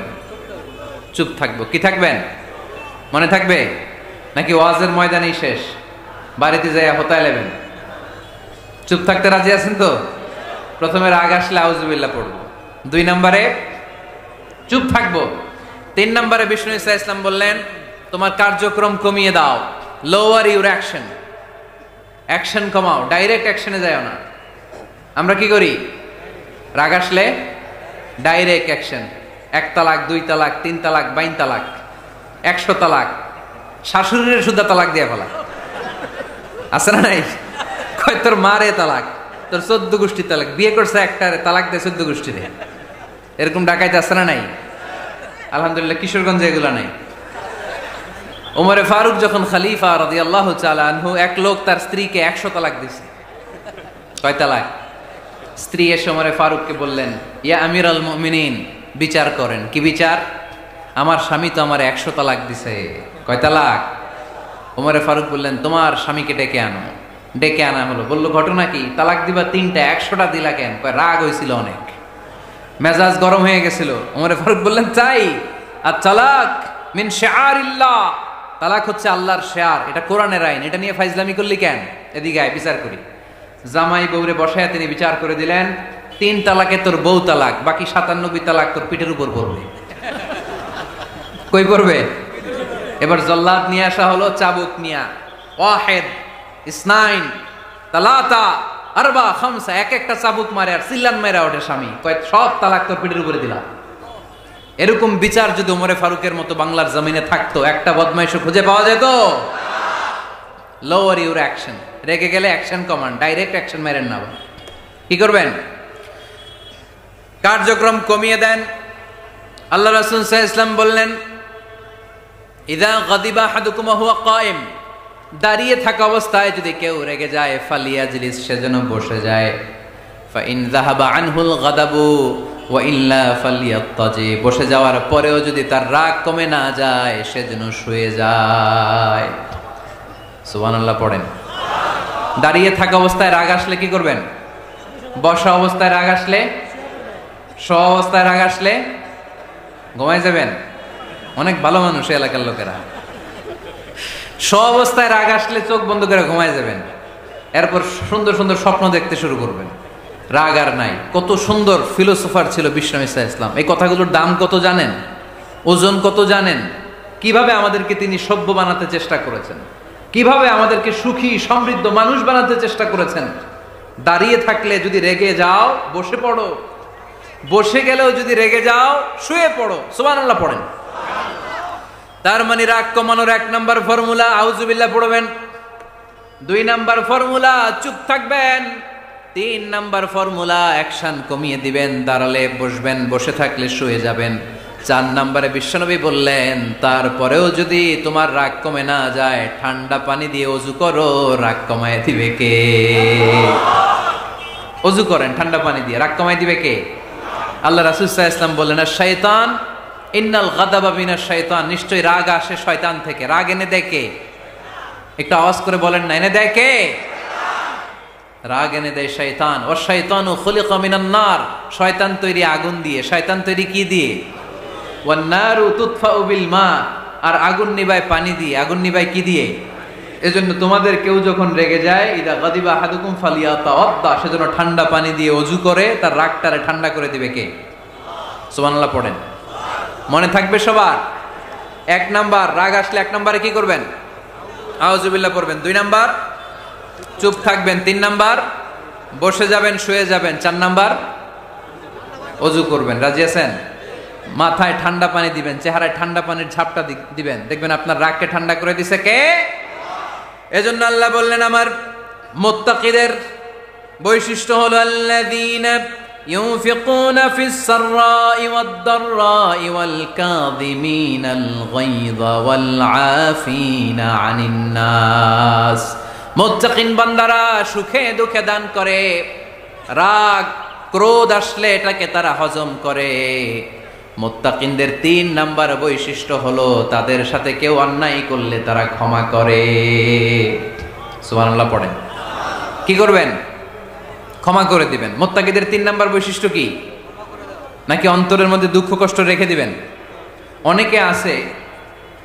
চুপ থাকবো। কি থাকবেন? মনে থাকবে নাকি ওয়াজের ময়দানেই শেষ, বাড়িতে যাইয়া হতায় নেবেন? চুপ থাকতে রাজি আছেন তো? প্রথমে রাগ আসলে আউযুবিল্লাহ পড়বো, 2 নম্বরে চুপ থাকবো, 3 নম্বরে বিষ্ণু ঈসা ইসলাম বললেন তোমার কার্যক্রম কমিয়ে দাও, লোয়ার ইউর অ্যাকশন, অ্যাকশন কমাও, ডাইরেক্ট অ্যাকশনে যাও না। আমরা কি করি? রাগ আসলে ডাইরেক্ট অ্যাকশন, 1 তালাক, 2 তালাক, 3 তালাক, 22 তালাক, 100 তালাক, শাশুড়ির সুদ্ধা তালাক দিয়ে ফেলা, আছে না নাই? কয় তোর মারে তালাক, তোর 14 গোষ্ঠী তালাক, বিয়ে করছে একটা তালাক দিয়ে 14 গোষ্ঠী দিয়ে, এরকম ডাকাইতে আছে না নাই? আলহামদুলিল্লাহ কিশোরগঞ্জে এগুলা নাই। ওমরে ফারুক যখন খলিফা রাদিয়াল্লাহু তাআলা আনহু, এক লোক তার স্ত্রীকে 100 তালাক দিছে। কয় তালাক? স্ত্রী এসে ওমরে ফারুককে বললেন, ইয়া আমিরাল মুমিনিন, বিচার করেন। কি বিচার? আমার স্বামী তো আমার 100 তালাক দিছে। কয় তালাক? ওমরে ফারুক বললেন তোমার স্বামীকে ডেকে আনো। ডেকে আনা হলো। বলল ঘটনা কি? তালাক দিবা 3টা, 100টা দিলা কেন? কয় রাগ হয়েছিল অনেক, মেজাজ গরম হয়ে গেছিল। ওমরে ফারুক বললেন চাই, আর তালাক মিন শিআরিল্লাহ, তালাক হচ্ছে আল্লাহর শিআর, এটা কোরআনের আইন, এটা নিয়ে ফাইজলামি করলি কেন? এদিকে আয়, বিচার করি। জামাই বউরে বসায়া তিনি বিচার করে দিলেন, 3 তালাকে তোর বউ তালাক, বাকি 97 তালাক তোর পিঠের উপর পড়বে। কই পড়বে? এবার জল্লাদ নিয়ে আসা হলো, চাবুক নিয়া, ওয়াহিদ, ইসনাইন, তালাতা, আরবা, খামসা, এক একটা চাবুক মারে আর চিল্লান মেরা ওঠে স্বামী, কয় সব তালাক তোর পিঠের উপরে দিলাম। এরকম বিচার যদি ওমরে ফারুকের মতো বাংলার জমিনে থাকতো, একটা বদমাইশও খুঁজে পাওয়া যেত? লোয়ার ইউর অ্যাকশন, রেগে গেলে অ্যাকশন কমান, ডাইরেক্ট অ্যাকশন মেরেন না। কি করবেন? কার্যক্রম কমিয়ে দেন। আল্লাহ রাসূল সাল্লাল্লাহু আলাইহি ওয়াসাল্লাম বললেন, ইযা গাদিবা আহাদুকুম ওয়া হুয়া কায়েম, দাঁড়িয়ে থাকা অবস্থায় যদি কেউ রেগে যায়, ফালিয়াজলিস, সেজন্য বসে যায়। ফা ইন যাহাবা আনহুল গাদাবু ওয়া ইল্লা ফালিয়াত্তাজি, বসে যাওয়ার পরেও যদি তার রাগ কমে না যায়, সেজন্য শুয়ে যায়। সুবহানাল্লাহ পড়েন। দাঁড়িয়ে থাকা অবস্থায় রাগ আসলে কি করবেন? বসা অবস্থায় রাগ আসলে, শোয়া অবস্থায় রাগ আসলে ঘুমায় যাবেন। অনেক ভালো মানুষ এলাকার লোকেরা। শোয়া অবস্থায় রাগ আসলে চোখ বন্ধ করে ঘুমায় যাবেন, এরপর সুন্দর সুন্দর স্বপ্ন দেখতে শুরু করবেন। রাগ আর নাই। কত সুন্দর ফিলোসোফার ছিল বিষ্ণু ঈসা ইসলাম। এই কথাগুলোর দাম কত জানেন? ওজন কত জানেন? কিভাবে আমাদেরকে তিনি সভ্য বানাতে চেষ্টা করেছেন, কিভাবে আমাদেরকে সুখী সমৃদ্ধ মানুষ বানাতে চেষ্টা করেছেন। দাঁড়িয়ে থাকলে যদি রেগে যাও, বসে পড়ো। বসে গেলেও যদি রেগে যাও, শুয়ে পড়ো। সুবহানাল্লাহ পড়েন। তার মানে রাগ কমানোর 1 নাম্বার ফর্মুলা আউযুবিল্লাহ পড়বেন, 2 নাম্বার ফর্মুলা চুপ থাকবেন, 3 নাম্বার ফর্মুলা অ্যাকশন কমিয়ে দিবেন, দাঁড়ালে বসবেন, বসে থাকলে শুয়ে যাবেন। 4 নাম্বারে বিশ্বনবী বললেন, তারপরেও যদি তোমার রাগ কমে না যায়, ঠান্ডা পানি দিয়ে ওযু করো, রাগ কমায় দিবে কে? ওযু করেন ঠান্ডা পানি দিয়ে, রাগ কমায় দিবে কে? আল্লাহ রাসূল সাল্লাল্লাহু আলাইহি ওয়াসাল্লাম বললেন, শাইতান ইন্নাল গাদাবা মিনাশ শাইতান, নিশ্চয়ই রাগ আসে শয়তান থেকে। রাগ এনে দেয় কে? একটু আওয়াজ করে বলেন না, এনে দেয় কে? রাগ এনে দেয় শয়তান। ও শয়তানু খুলিকা মিনান নার, শয়তান তৈরি আগুন দিয়ে। শয়তান তৈরি কি দিয়ে? ওয়ান নারু তুতফাউ বিল মা, আর আগুন নিবায় পানি দিয়ে। আগুন নিবায় কি দিয়ে? এজন্য তোমাদের কেউ যখন রেগে যায়, ইদা গাদিবা আহাদুকুম ফালিয়াতাওয়াদ্দা, সেজন্য ঠান্ডা পানি দিয়ে ওযু করে তার রাগটারে ঠান্ডা করে দিবে কে? সুবহানাল্লাহ পড়েন। মনে থাকবে সবার? 1 নাম্বার, রাগ আসলে 1 নম্বরে কি করবেন? আউযুবিল্লাহ পড়বেন। 2 নাম্বার, চুপ থাকবেন। 3 নাম্বার, বসে যাবেন, শুয়ে যাবেন। 4 নাম্বার, ওযু করবেন। রাজি আছেন? মাথায় ঠান্ডা পানি দিবেন, চেহারায় ঠান্ডা পানির ঝাপটা দিবেন, দেখবেন আপনার রাগকে ঠান্ডা করে দিছে কে? এজন্য আল্লাহ বললেন আমার মুত্তাকিদের বৈশিষ্ট্য হলো আল্লাযীনা ইউনফিকুনা ফিস সাররাই ওয়াদ দাররাই ওয়াল কাযিমিনাল গায়যা ওয়াল আফিনা আনিন নাস। মুত্তাকিন বান্দারা সুখে দুঃখে দান করে, রাগ ক্রোধ আসলে এটাকে তারা হজম করে। মুত্তাকিনদের 3 নাম্বার বৈশিষ্ট্য হলো তাদের সাথে কেউ অন্যায় করলে তারা ক্ষমা করে। সুবহানাল্লাহ পড়েন। কি করবেন? ক্ষমা করে দিবেন। মুত্তাকিদের 3 নাম্বার বৈশিষ্ট্য কি? নাকি অন্তরের মধ্যে দুঃখ কষ্ট রেখে দিবেন? অনেকে আছে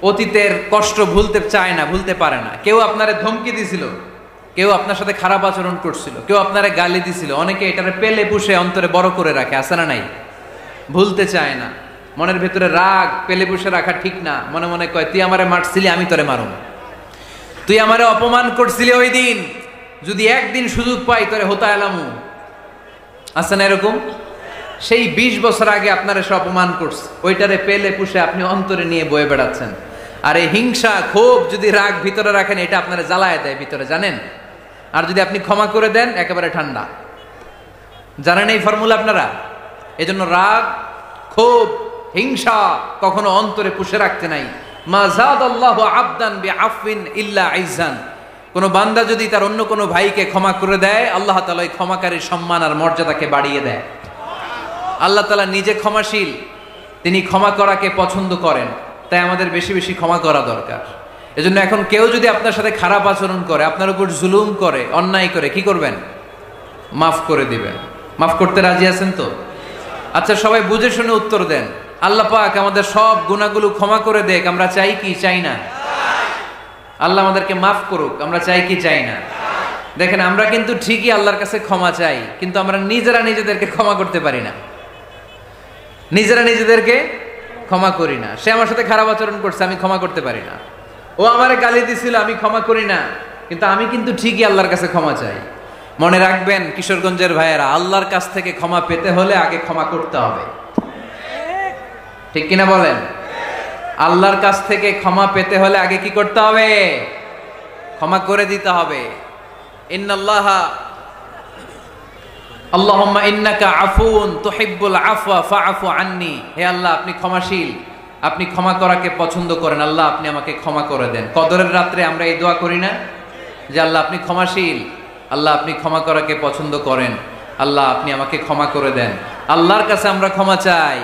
অতীতের কষ্ট ভুলতে চায় না, ভুলতে পারে না। কেউ আপনারে ধমকি দিছিল, কেউ আপনার সাথে খারাপ আচরণ করছিল, কেউ আপনারে গালি দিছিল, অনেকে এটারে পেলে পুষে অন্তরে বড় করে রাখে, আছে না নাই? ভুলতে চায় না। মনের ভেতরে রাগ পেলে পুষে রাখা ঠিক না। মনে মনে কয়, তুই আমারে মারছিলি, আমি তোরে মারুম। তুই আমারে অপমান করছিলি ওই দিন, যদি একদিন সুযোগ পাই তোরে হতা এলামু। আছে না এরকম? সেই 20 বছর আগে আপনার এসে অপমান করছে, ওইটারে পেলে পুষে আপনি অন্তরে নিয়ে বয়ে বেড়াচ্ছেন। আর এই হিংসা ক্ষোভ যদি রাগ ভিতরে রাখেন, এটা আপনারা জ্বালায় দেয় ভিতরে, জানেন? আর যদি আপনি ক্ষমা করে দেন, একেবারে ঠান্ডা। জানেন এই ফর্মুলা আপনারা? এজন্য রাগ ক্ষোভ হিংসা কখনো অন্তরে পুষে রাখতে নাই। মা যাদাল্লাহু আবদান বিআফওয়িন ইল্লা ইজ্জান। কোন বান্দা যদি তার অন্য কোনো ভাইকে ক্ষমা করে দেয়, আল্লাহ তাআলা ওই ক্ষমাকারীর সম্মান আর মর্যাদাকে বাড়িয়ে দেয়। আল্লাহ তাআলা নিজে ক্ষমাশীল, তিনি ক্ষমা করাকে পছন্দ করেন। তাই আমাদের বেশি বেশি ক্ষমা করা দরকার। এজন্য এখন কেউ যদি আপনার সাথে খারাপ আচরণ করে, আপনার উপর জুলুম করে, অন্যায় করে, কি করবেন? মাফ করে দিবেন। মাফ করতে রাজি আছেন তো? আচ্ছা, সবাই বুঝে শুনে উত্তর দেন। আল্লাহ পাক আমাদের সব গুনাহগুলো ক্ষমা করে দেখ, আমরা চাই কি চাই না? আল্লাহ আমাদেরকে মাফ করুক, আমরা চাই কি চাই না? দেখেন, আমরা কিন্তু ঠিকই আল্লাহর কাছে ক্ষমা চাই, কিন্তু আমরা নিজেরা নিজেদেরকে ক্ষমা করতে পারি না। নিজেরা নিজেদেরকে ক্ষমা করি না। সে আমার সাথে খারাপ আচরণ করছে, আমি ক্ষমা করতে পারি না। ও আমারে গালি দিছিল, আমি ক্ষমা করি না, কিন্তু আমি কিন্তু ঠিকই আল্লাহর কাছে ক্ষমা চাই। মনে রাখবেন কিশোরগঞ্জের ভাইয়েরা, আল্লাহর কাছ থেকে ক্ষমা পেতে হলে আগে ক্ষমা করতে হবে। ঠিক কিনা বলেন? আল্লাহর কাছ থেকে ক্ষমা পেতে হলে আগে কি করতে হবে? ক্ষমা করে দিতে হবে। ইন্নাল্লাহা আল্লাহুম্মা ইন্নাকা আফুন তুহিব্বুল আফওয়া ফাআফু আন্নি। হে আল্লাহ, আপনি ক্ষমাশীল, আপনি ক্ষমা করাকে পছন্দ করেন। আল্লাহ, আপনি আমাকে ক্ষমা করে দেন। কদরের রাত্রে আমরা এই দোয়া করি না যে আল্লাহ আপনি ক্ষমাশীল, আল্লাহ আপনি ক্ষমা করাকে পছন্দ করেন, আল্লাহ আপনি আমাকে ক্ষমা করে দেন। আল্লাহর কাছে আমরা ক্ষমা চাই,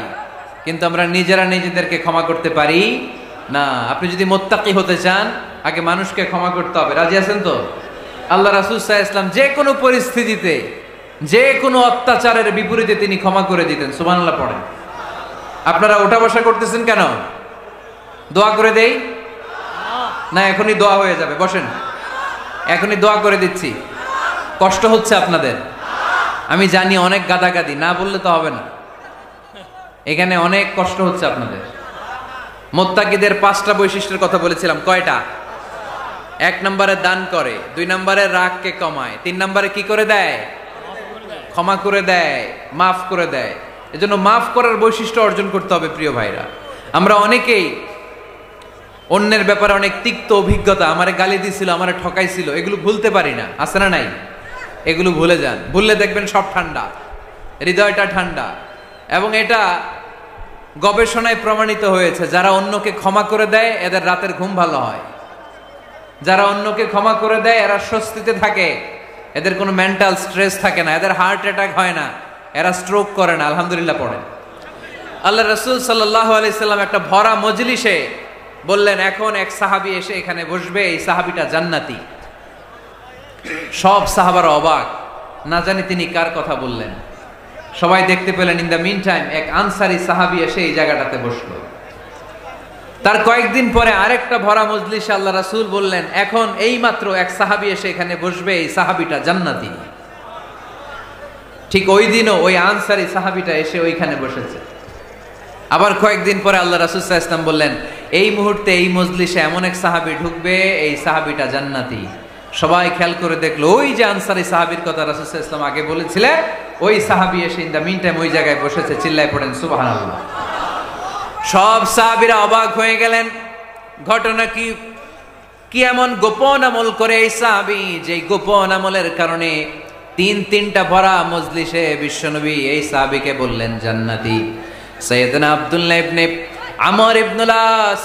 কিন্তু আমরা নিজেরা নিজেদেরকে ক্ষমা করতে পারি না। আপনি যদি মুত্তাকি হতে চান, আগে মানুষকে ক্ষমা করতে হবে। রাজি আছেন তো? আল্লাহ রাসূল সাল্লাল্লাহু আলাইহি ওয়াসাল্লাম যে কোনো পরিস্থিতিতে, যে কোনো অত্যাচারের বিপরীতে তিনি ক্ষমা করে দিতেন। সুবহানাল্লাহ পড়েন। আপনারা ওঠা বসা করতেছেন কেন? দোয়া করে দেই না? এখনই দোয়া হয়ে যাবে, বসেন। এখনই দোয়া করে দিচ্ছি। কষ্ট হচ্ছে আপনাদের, আমি জানি, অনেক গাদাগাদি, না বললে তো হবে না। এখানে অনেক কষ্ট হচ্ছে আপনাদের। মুত্তাকিদের 5টা বৈশিষ্ট্যের কথা বলেছিলাম। কয়টা? 1 নম্বরে দান করে, 2 নম্বরে রাগকে কমায়, 3 নম্বরে কি করে দেয়? ক্ষমা করে দেয়, মাফ করে দেয়। এজন্য মাফ করার বৈশিষ্ট্য অর্জন করতে হবে প্রিয় ভাইরা। আমরা অনেকেই অন্যের ব্যাপারে অনেক তিক্ত অভিজ্ঞতা, আমারে গালি দিছিল, আমারে ঠকাইছিল, এগুলো ভুলতে পারি না। আছে না নাই? এগুলো ভুলে যান। ভুললে দেখবেন সব ঠান্ডা, হৃদয়টা ঠান্ডা। এবং এটা গবেষণায় প্রমাণিত হয়েছে, যারা অন্যকে ক্ষমা করে দেয় এদের রাতের ঘুম ভালো হয়। যারা অন্যকে ক্ষমা করে দেয় এরা স্বস্তিতে থাকে, এদের কোনো মেন্টাল স্ট্রেস থাকে না, এদের হার্ট অ্যাটাক হয় না, এরা স্ট্রোক করে না। আলহামদুলিল্লাহ পড়েন। আল্লাহ রাসূল সাল্লাল্লাহু আলাইহি সাল্লাম একটা ভরা মজলিসে বললেন, এখন এক সাহাবী এসে এখানে বসবে, এই সাহাবীটা জান্নাতি। সব সাহাবারা অবাক, না জানি তিনি কার কথা বললেন। সবাই দেখতে পেলেন। ইন দ্য মিন টাইম এক আনসারী সাহাবী এসে এই জায়গাটাতে বসলো। তার কয়েকদিন পরে আরেকটা ভরা মজলিসে আল্লাহ রাসূল বললেন, এখন এই মাত্র এক সাহাবী এসে এখানে বসবে, এই সাহাবীটা জান্নাতি। ঠিক ওই দিনও ওই আনসারী সাহাবীটা এসে ওইখানে বসেছে। আবার কয়েকদিন পরে আল্লাহ রাসূল সাল্লাল্লাহু আলাইহি ওয়াসাল্লাম বললেন, এই মুহূর্তে এই মজলিসে এমন এক সাহাবী ঢুকবে, এই সাহাবীটা জান্নাতি। সবাই খেয়াল করে দেখলো, ওই যে আনসারী সাহাবীর কথা রাসূল সাল্লাল্লাহু আলাইহি ওয়াসাল্লাম আগে বলেছিলেন, ওই সাহাবী এসে ইন দ্য মিন টাইম ওই জায়গায় বসেছে। চিল্লায় পড়েন সুবহানাল্লাহ। সব সাহাবীরা অবাক হয়ে গেলেন। ঘটনা কি? কি এমন গোপন আমল করে এই সাহাবী, যে গোপন আমলের কারণে তিনটা ভরা মজলিসে বিশ্বনবী এই সাহাবীকে বললেন জান্নাতি। সাইয়েদনা আব্দুল্লাহ ইবনে আমর ইবনুল আস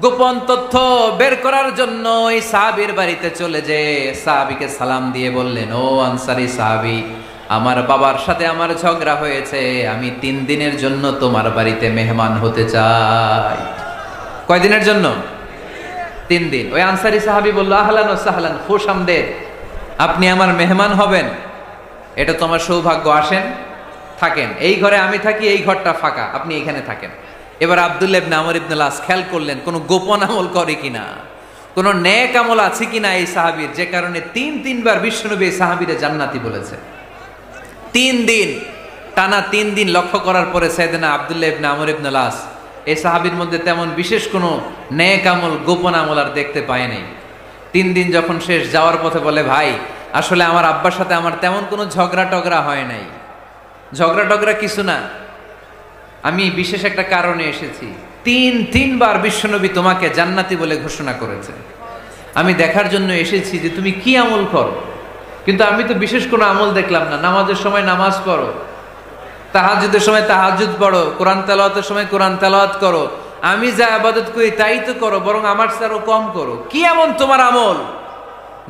গোপন তথ্য বের করার জন্য এই সাহাবীর বাড়িতে চলে যেয়ে সাহাবীকে সালাম দিয়ে বললেন, ও আনসারী সাহাবী, আমার বাবার সাথে আমার ঝগড়া হয়েছে, আমি 3 দিনের জন্য তোমার বাড়িতে মেহমান হতে চাই। কয়দিনের জন্য? 3 দিন। ওই আনসারী সাহাবী বলল, আহলান ওয়া সাহলান, খুশআমদেদ, আপনি আমার মেহমান হবেন, এটা তো আমার সৌভাগ্য, আসেন থাকেন, এই ঘরে আমি থাকি, এই ঘরটা ফাঁকা, আপনি এখানে থাকেন। এবার আব্দুল্লাহ ইবনে আমর ইবনুল আস খেয়াল করলেন কোনো গোপন আমল করে কিনা, কোনো নেক আমল আছে কিনা এই সাহাবীর, যে কারণে 3বার বিশ্বনবী এই সাহাবীরে জান্নাতি বলেছে। 3 দিন টানা 3 দিন লক্ষ্য করার পরে সাইয়েদনা আব্দুল্লাহ ইবনে আমর ইবনুল আস এই সাহাবীর মধ্যে তেমন বিশেষ কোনো নেক আমল, গোপন আমল আর দেখতে পায় নাই। 3 দিন যখন শেষ, যাওয়ার পথে বলে, ভাই আসলে আমার আব্বার সাথে আমার তেমন কোনো ঝগড়া টগড়া হয় নাই, ঝগড়া টগড়া কিছু না, আমি বিশেষ একটা কারণে এসেছি। 3বার বিশ্বনবী তোমাকে জান্নাতি বলে ঘোষণা করেছে, আমি দেখার জন্য এসেছি যে তুমি কি আমল করো, কিন্তু আমি তো বিশেষ কোনো আমল দেখলাম না। নামাজের সময় নামাজ পড়ো, তাহাজ্জুদের সময় তাহাজ্জুদ পড়ো, কোরআন তেলাওয়াতের সময় কোরআন তেলাওয়াত করো, আমি যা ইবাদত করি তাই তো করো, বরং আমার চেয়ে আরো কম করো। কি এমন তোমার আমল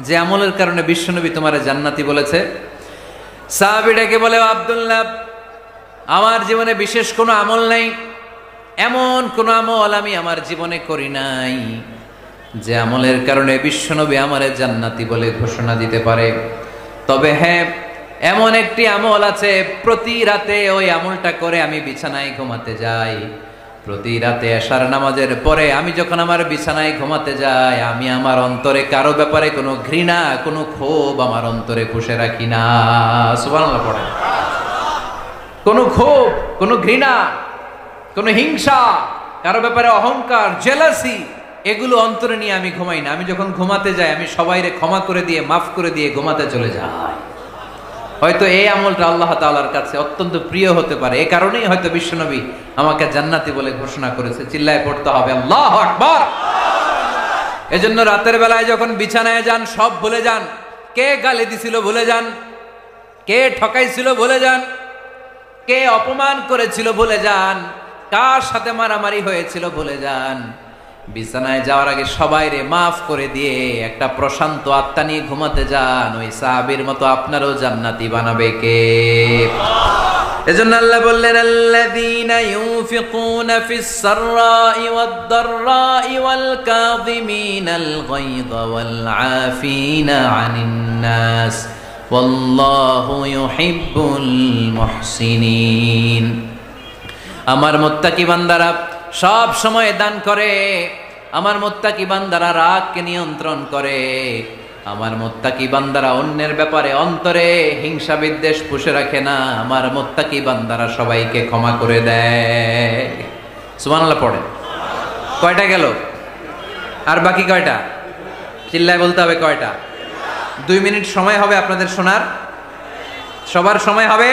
যে আমলের কারণে বিশ্বনবী তোমারে জান্নাতি বলেছে? সাহাবীটাকে বলে, আব্দুল্লাহ, আমার জীবনে বিশেষ কোনো আমল নাই, এমন কোনো আমল আমি আমার জীবনে করি নাই যে আমলের কারণে বিশ্বনবী আমারে জান্নাতি বলে ঘোষণা দিতে পারে। তবে হ্যাঁ, এমন একটি আমল আছে, প্রতি রাতে ওই আমলটা করে আমি বিছানায় ঘুমাতে যাই। প্রতি রাতে এশার নামাজের পরে আমি যখন আমার বিছানায় ঘুমাতে যাই, আমি আমার অন্তরে কারো ব্যাপারে কোনো ঘৃণা, কোনো ক্ষোভ আমার অন্তরে পুষে রাখি না। সুবহানাল্লাহ পড়ে। কোনো ক্ষোভ, কোনো ঘৃণা, কোনো হিংসা, কারো ব্যাপারে অহংকার, জেলাসি, এগুলো অন্তরে নিয়ে আমি ঘুমাই না। আমি যখন ঘুমাতে যাই, আমি সবাইরে ক্ষমা করে দিয়ে, মাফ করে দিয়ে ঘুমাতে চলে যাই। হয়তো এই আমলটা আল্লাহ তাআলার কাছে অত্যন্ত প্রিয় হতে পারে, এই কারণেই হয়তো বিশ্বনবী আমাকে জান্নাতি বলে ঘোষণা করেছে। চিল্লায় পড়তে হবে আল্লাহু আকবার। এজন্য রাতের বেলায় যখন বিছানায় যান, সব ভুলে যান। কে গালি দিছিল ভুলে যান, কে ঠকাইছিল ভুলে যান, কে অপমান করেছিল ভুলে যান, কার সাথে মারামারি হয়েছিল ভুলে যান। বিছানায় যাওয়ার আগে সবাইরে মাফ করে দিয়ে একটা প্রশান্ত আত্মা নিয়ে ঘুমাতে যান। ওই সাহাবীর মতো আপনারও জান্নাতি বানাবে কে? এজন্য আল্লাহ বললেন, আল্লাযীনা ইউনফিকুনা ফিস সাররাই ওয়াদ দাররাই ওয়াল কাযিমিনাল গায়যা ওয়াল আফিনা আনিন নাস ওয়াল্লাহু ইউহিব্বুল মুহসিনিন। আমার মুত্তাকি বান্দারা সব সময় দান করে, আমার মুত্তাকি বান্দারা রাগকে নিয়ন্ত্রণ করে, আমার মুত্তাকি বান্দারা অন্যের ব্যাপারে অন্তরে হিংসা বিদ্বেষ পুষে রাখে না, আমার মুত্তাকি বান্দারা সবাইকে ক্ষমা করে দেয়। সুবহানাল্লাহ পড়ে। কয়টা গেল? আর বাকি কয়টা? চিল্লায় বলতে হবে কয়টা? 2 মিনিট সময় হবে আপনাদের শোনার, সবার সময় হবে।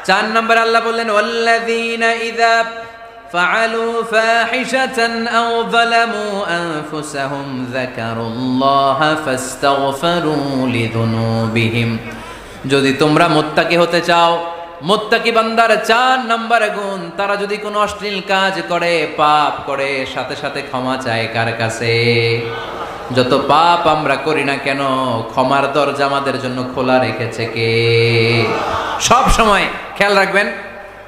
4 নম্বর আল্লাহ বললেন, ওয়াল্লাযীনা ইযা ফাআলু ফাহিশাতান আও যালামু আনফুসাহুম যাকারুল্লাহা ফাস্তাগফিরু লিযুনুবিহিম। যদি তোমরা মুত্তাকি হতে চাও, মুত্তাকি বান্দার 4 নম্বর গুণ, তারা যদি কোনো অশ্লীল কাজ করে, পাপ করে, সাথে সাথে ক্ষমা চায় কার কাছে? যত পাপ আমরা করি না কেন, ক্ষমার দরজা আমাদের জন্য খোলা রেখেছে কে? সব সময় খেয়াল রাখবেন,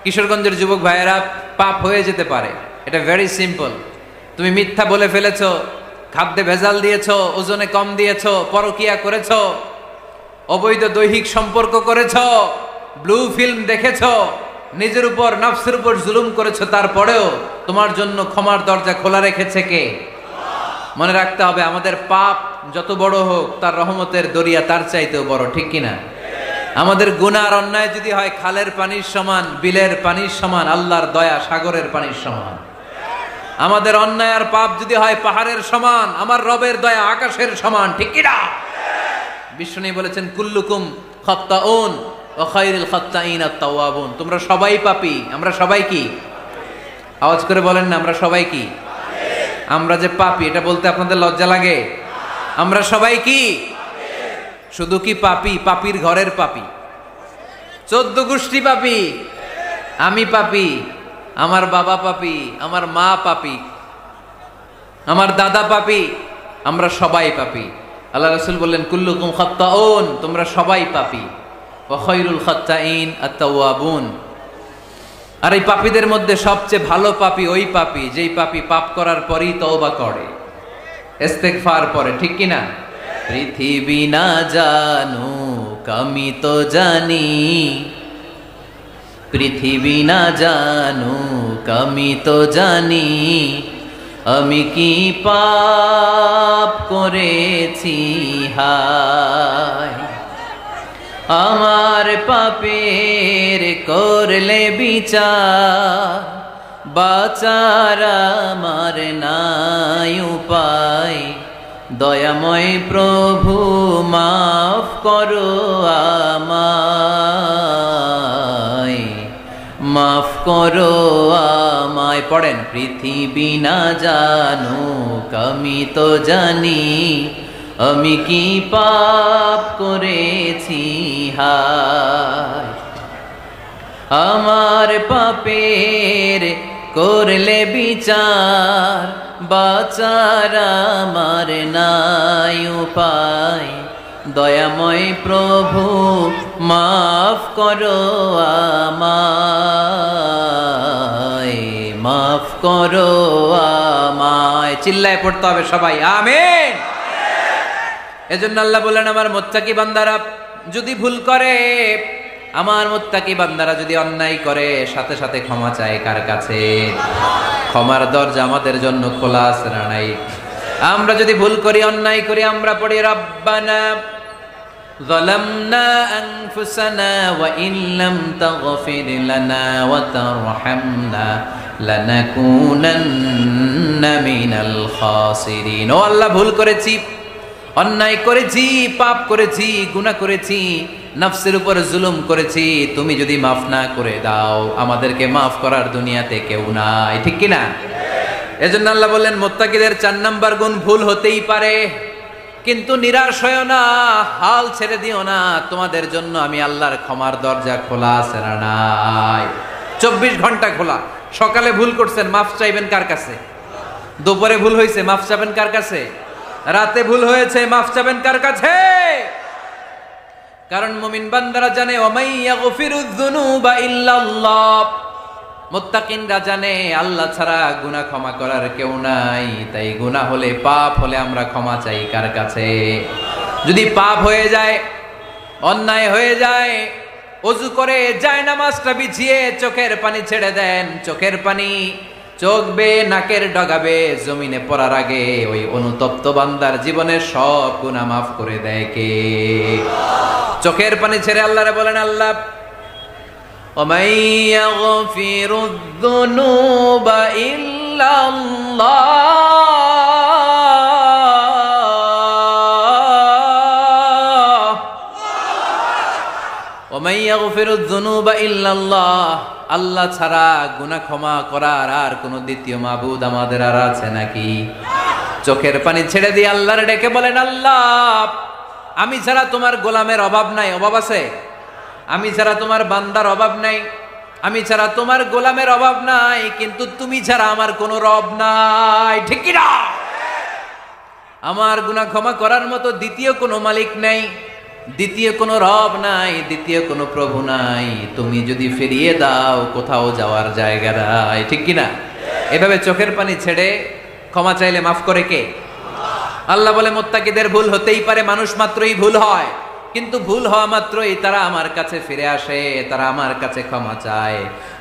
কিশোরগঞ্জের যুবক ভাইয়েরা, পাপ হয়ে যেতে পারে, এটা ভেরি সিম্পল। তুমি মিথ্যা বলে ফেলেছো, খাদ্যে ভেজাল দিয়েছো, ওজনে কম দিয়েছো, পরকিয়া করেছো, অবৈধ দৈহিক সম্পর্ক করেছো, ব্লু ফিল্ম দেখেছো, নিজের উপর নফসের উপর জুলুম করেছো, তারপরেও তোমার জন্য ক্ষমার দরজা খোলা রেখেছে কে? মনে রাখতে হবে, আমাদের পাপ যত বড় হোক তার রহমতের দরিয়া তার চাইতেও বড়, ঠিক কিনা? আমাদের গুনাহ আর অন্যায় যদি হয় খালের পানির সমান, বিলের পানির সমান, আল্লাহর দয়া সাগরের পানির সমান। আমাদের অন্যায় আর পাপ যদি হয় পাহাড়ের সমান, আমার রবের দয়া আকাশের সমান, ঠিক কিনা? বিষ্ণু বলেছেন কুল্লুকুম খাত্তাউন ওয়া খায়রুল খাত্তাইন আত-তাওয়াবুন। তোমরা সবাই পাপী। আমরা সবাই কি? আওয়াজ করে বলেন না, আমরা সবাই কি? আমরা যে পাপী এটা বলতে আপনাদের লজ্জা লাগে? আমরা সবাই কি? শুধু কি পাপী? পাপীর ঘরের পাপী, 14 গোষ্ঠী পাপী। আমি পাপী, আমার বাবা পাপী, আমার মা পাপী, আমার দাদা পাপী, আমরা সবাই পাপী। আল্লাহ রাসূল বললেন কুল্লুকুম খাত্তাউন, তোমরা সবাই পাপী, ওয়া খায়রুল খাত্তাইন আত-তাওয়াবুন। আর এই পাপীদের মধ্যে সবচেয়ে ভালো পাপী ওই পাপী যেই পাপী পাপ করার পরই তওবা করে, ইস্তেগফার পড়ে, ঠিক কিনা? পৃথিবী না জানুক আমি তো জানি, পৃথিবী না জানুক আমি তো জানি, আমি কি পাপ করেছি হায়। আমার পাপের করলে বিচার, বাঁচার আমার নাই উপায়। দয়াময় প্রভু মাফ করো আমায়, মাফ করো আমায়। পড়েন, পৃথিবী না জানুক আমি তো জানি, আমি কি পাপ করেছি হায়। আমার পাপের করলে বিচার, বাঁচার আমার নাই উপায়। দয়াময় প্রভু মাফ করো আমায়, মাফ করো আমায়। চিল্লায় পড়তে হবে সবাই, আমিন। এজন্য আল্লাহ বললেন আমার মুত্তাকি বান্দারা যদি ভুল করে, আমার মুত্তাকি বান্দারা যদি অন্যায় করে, সাথে সাথে ক্ষমা চায় কার কাছে? ক্ষমার দরজা আমাদের জন্য খোলা আছে না নাই? আমরা যদি ভুল করি, অন্যায় করি, আমরা পড়ি রব্বানা যালামনা আনফুসানা ওয়া ইন লাম তাগফির লানা ওয়া তারহামনা লানাকুনান্না মিনাল খাসিরিন। ও আল্লাহ, ভুল করেছি, অন্যায় করেছি, পাপ করেছি, গুনাহ করেছি, নফসের উপর জুলুম করেছি। তুমি যদি মাফ না করে দাও, আমাদেরকে মাফ করার দুনিয়াতে কেউ নাই, ঠিক কিনা? এজন্য আল্লাহ বললেন মুত্তাকিদের 4 নাম্বার গুণ, ভুল হতেই পারে কিন্তু নিরাশ হয়ো না, হাল ছেড়ে দিও না। তোমাদের জন্য আমি আল্লাহর ক্ষমার দরজা খোলা আছে না নাই? 24 ঘন্টা খোলা। সকালে ভুল করছেন, মাফ চাইবেন কার কাছে? দুপুরে ভুল হয়েছে, মাফ চাইবেন কার কাছে? রাতে ভুল হয়েছে, মাফ চাইবেন কার কাছে? কারণ মুমিন বান্দারা জানে ওয়ামাই ইয়াগফিরুয যুনুবা ইল্লাল্লাহ। মুত্তাকিনরা জানে আল্লাহ ছাড়া গুনাহ ক্ষমা করার কেউ নাই। তাই গুনাহ হলে, পাপ হলে আমরা ক্ষমা চাই কার কাছে? যদি পাপ হয়ে যায়, অন্যায় হয়ে যায়, ওযু করে জায়নামাজটা বিছিয়ে চোখের পানি ছেড়ে দেন। চোখের পানি চোখ বেয়ে নাকের ডগাবে জমিনে পড়ার আগে ওই অনুতপ্ত বান্দার জীবনের সব গুনাহ মাফ করে দেয় কে? চোখের পানি ছেড়ে আল্লাহরে বলেন, আল্লাহ ওয়ামাই ইয়াগফিরুয যুনুবা ইল্লাল্লাহ, ওয়ামাই ইয়াগফিরুয যুনুবা ইল্লাল্লাহ। আল্লাহ ছাড়া গুনাহ ক্ষমা করার আর কোনো দ্বিতীয় মাবুদ আমাদের আর আছে নাকি? চোখের পানি ছেড়ে দিয়ে আল্লাহরে ডেকে বলেন, আল্লাহ আমি ছাড়া তোমার গোলামের অভাব নাই। অভাব আছে? আমি ছাড়া তোমার বান্দার অভাব নাই, আমি ছাড়া তোমার গোলামের অভাব নাই, কিন্তু তুমি ছাড়া আমার কোনো রব নাই, ঠিক কি না? আমার গুনাহ ক্ষমা করার মতো দ্বিতীয় কোনো মালিক নাই, দ্বিতীয় কোনো রব নাই, দ্বিতীয় কোনো প্রভু নাই। তুমি যদি ফিরিয়ে দাও, কোথাও যাওয়ার জায়গা নাই, ঠিক কি না? এভাবে চোখের পানি ছেড়ে ক্ষমা চাইলে মাফ করে কে? আল্লাহ বলে মুত্তাকিদের ভুল হতেই পারে, মানুষ মাত্রই ভুল হয়, কিন্তু ভুল হওয়া মাত্রই তারা আমার কাছে ফিরে আসে, তারা আমার কাছে ক্ষমা চায়।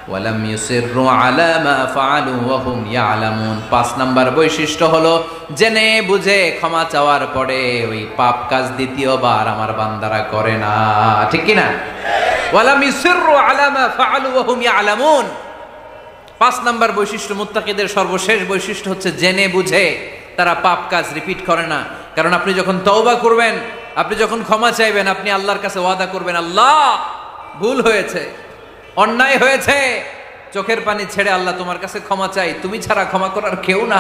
ওয়ালাম ইউসিররু আলা মা ফাআলু ওয়া হুম ইয়ালামুন। ৫ নাম্বার বৈশিষ্ট্য হলো জেনে বুঝে ক্ষমা চাওয়ার পরে ওই পাপ কাজ দ্বিতীয়বার আমার বান্দারা করে না। ঠিক কি না? ওয়ালাম ইউসিররু আলা মা ফাআলু ওয়া হুম ইয়ালামুন। ৫ নাম্বার বৈশিষ্ট্য, মুত্তাকিদের সর্বশেষ বৈশিষ্ট্য হচ্ছে জেনে বুঝে তারা পাপ কাজ রিপিট করে না। কারণ আপনি যখন তওবা করবেন, আপনি যখন ক্ষমা চাইবেন, আপনি আল্লাহর কাছে ওয়াদা করবেন, আল্লাহ ভুল হয়েছে, অন্যায় হয়েছে, চোখের পানি ছেড়ে আল্লাহ তোমার কাছে ক্ষমা চাই, তুমি ছাড়া ক্ষমা করার কেউ না।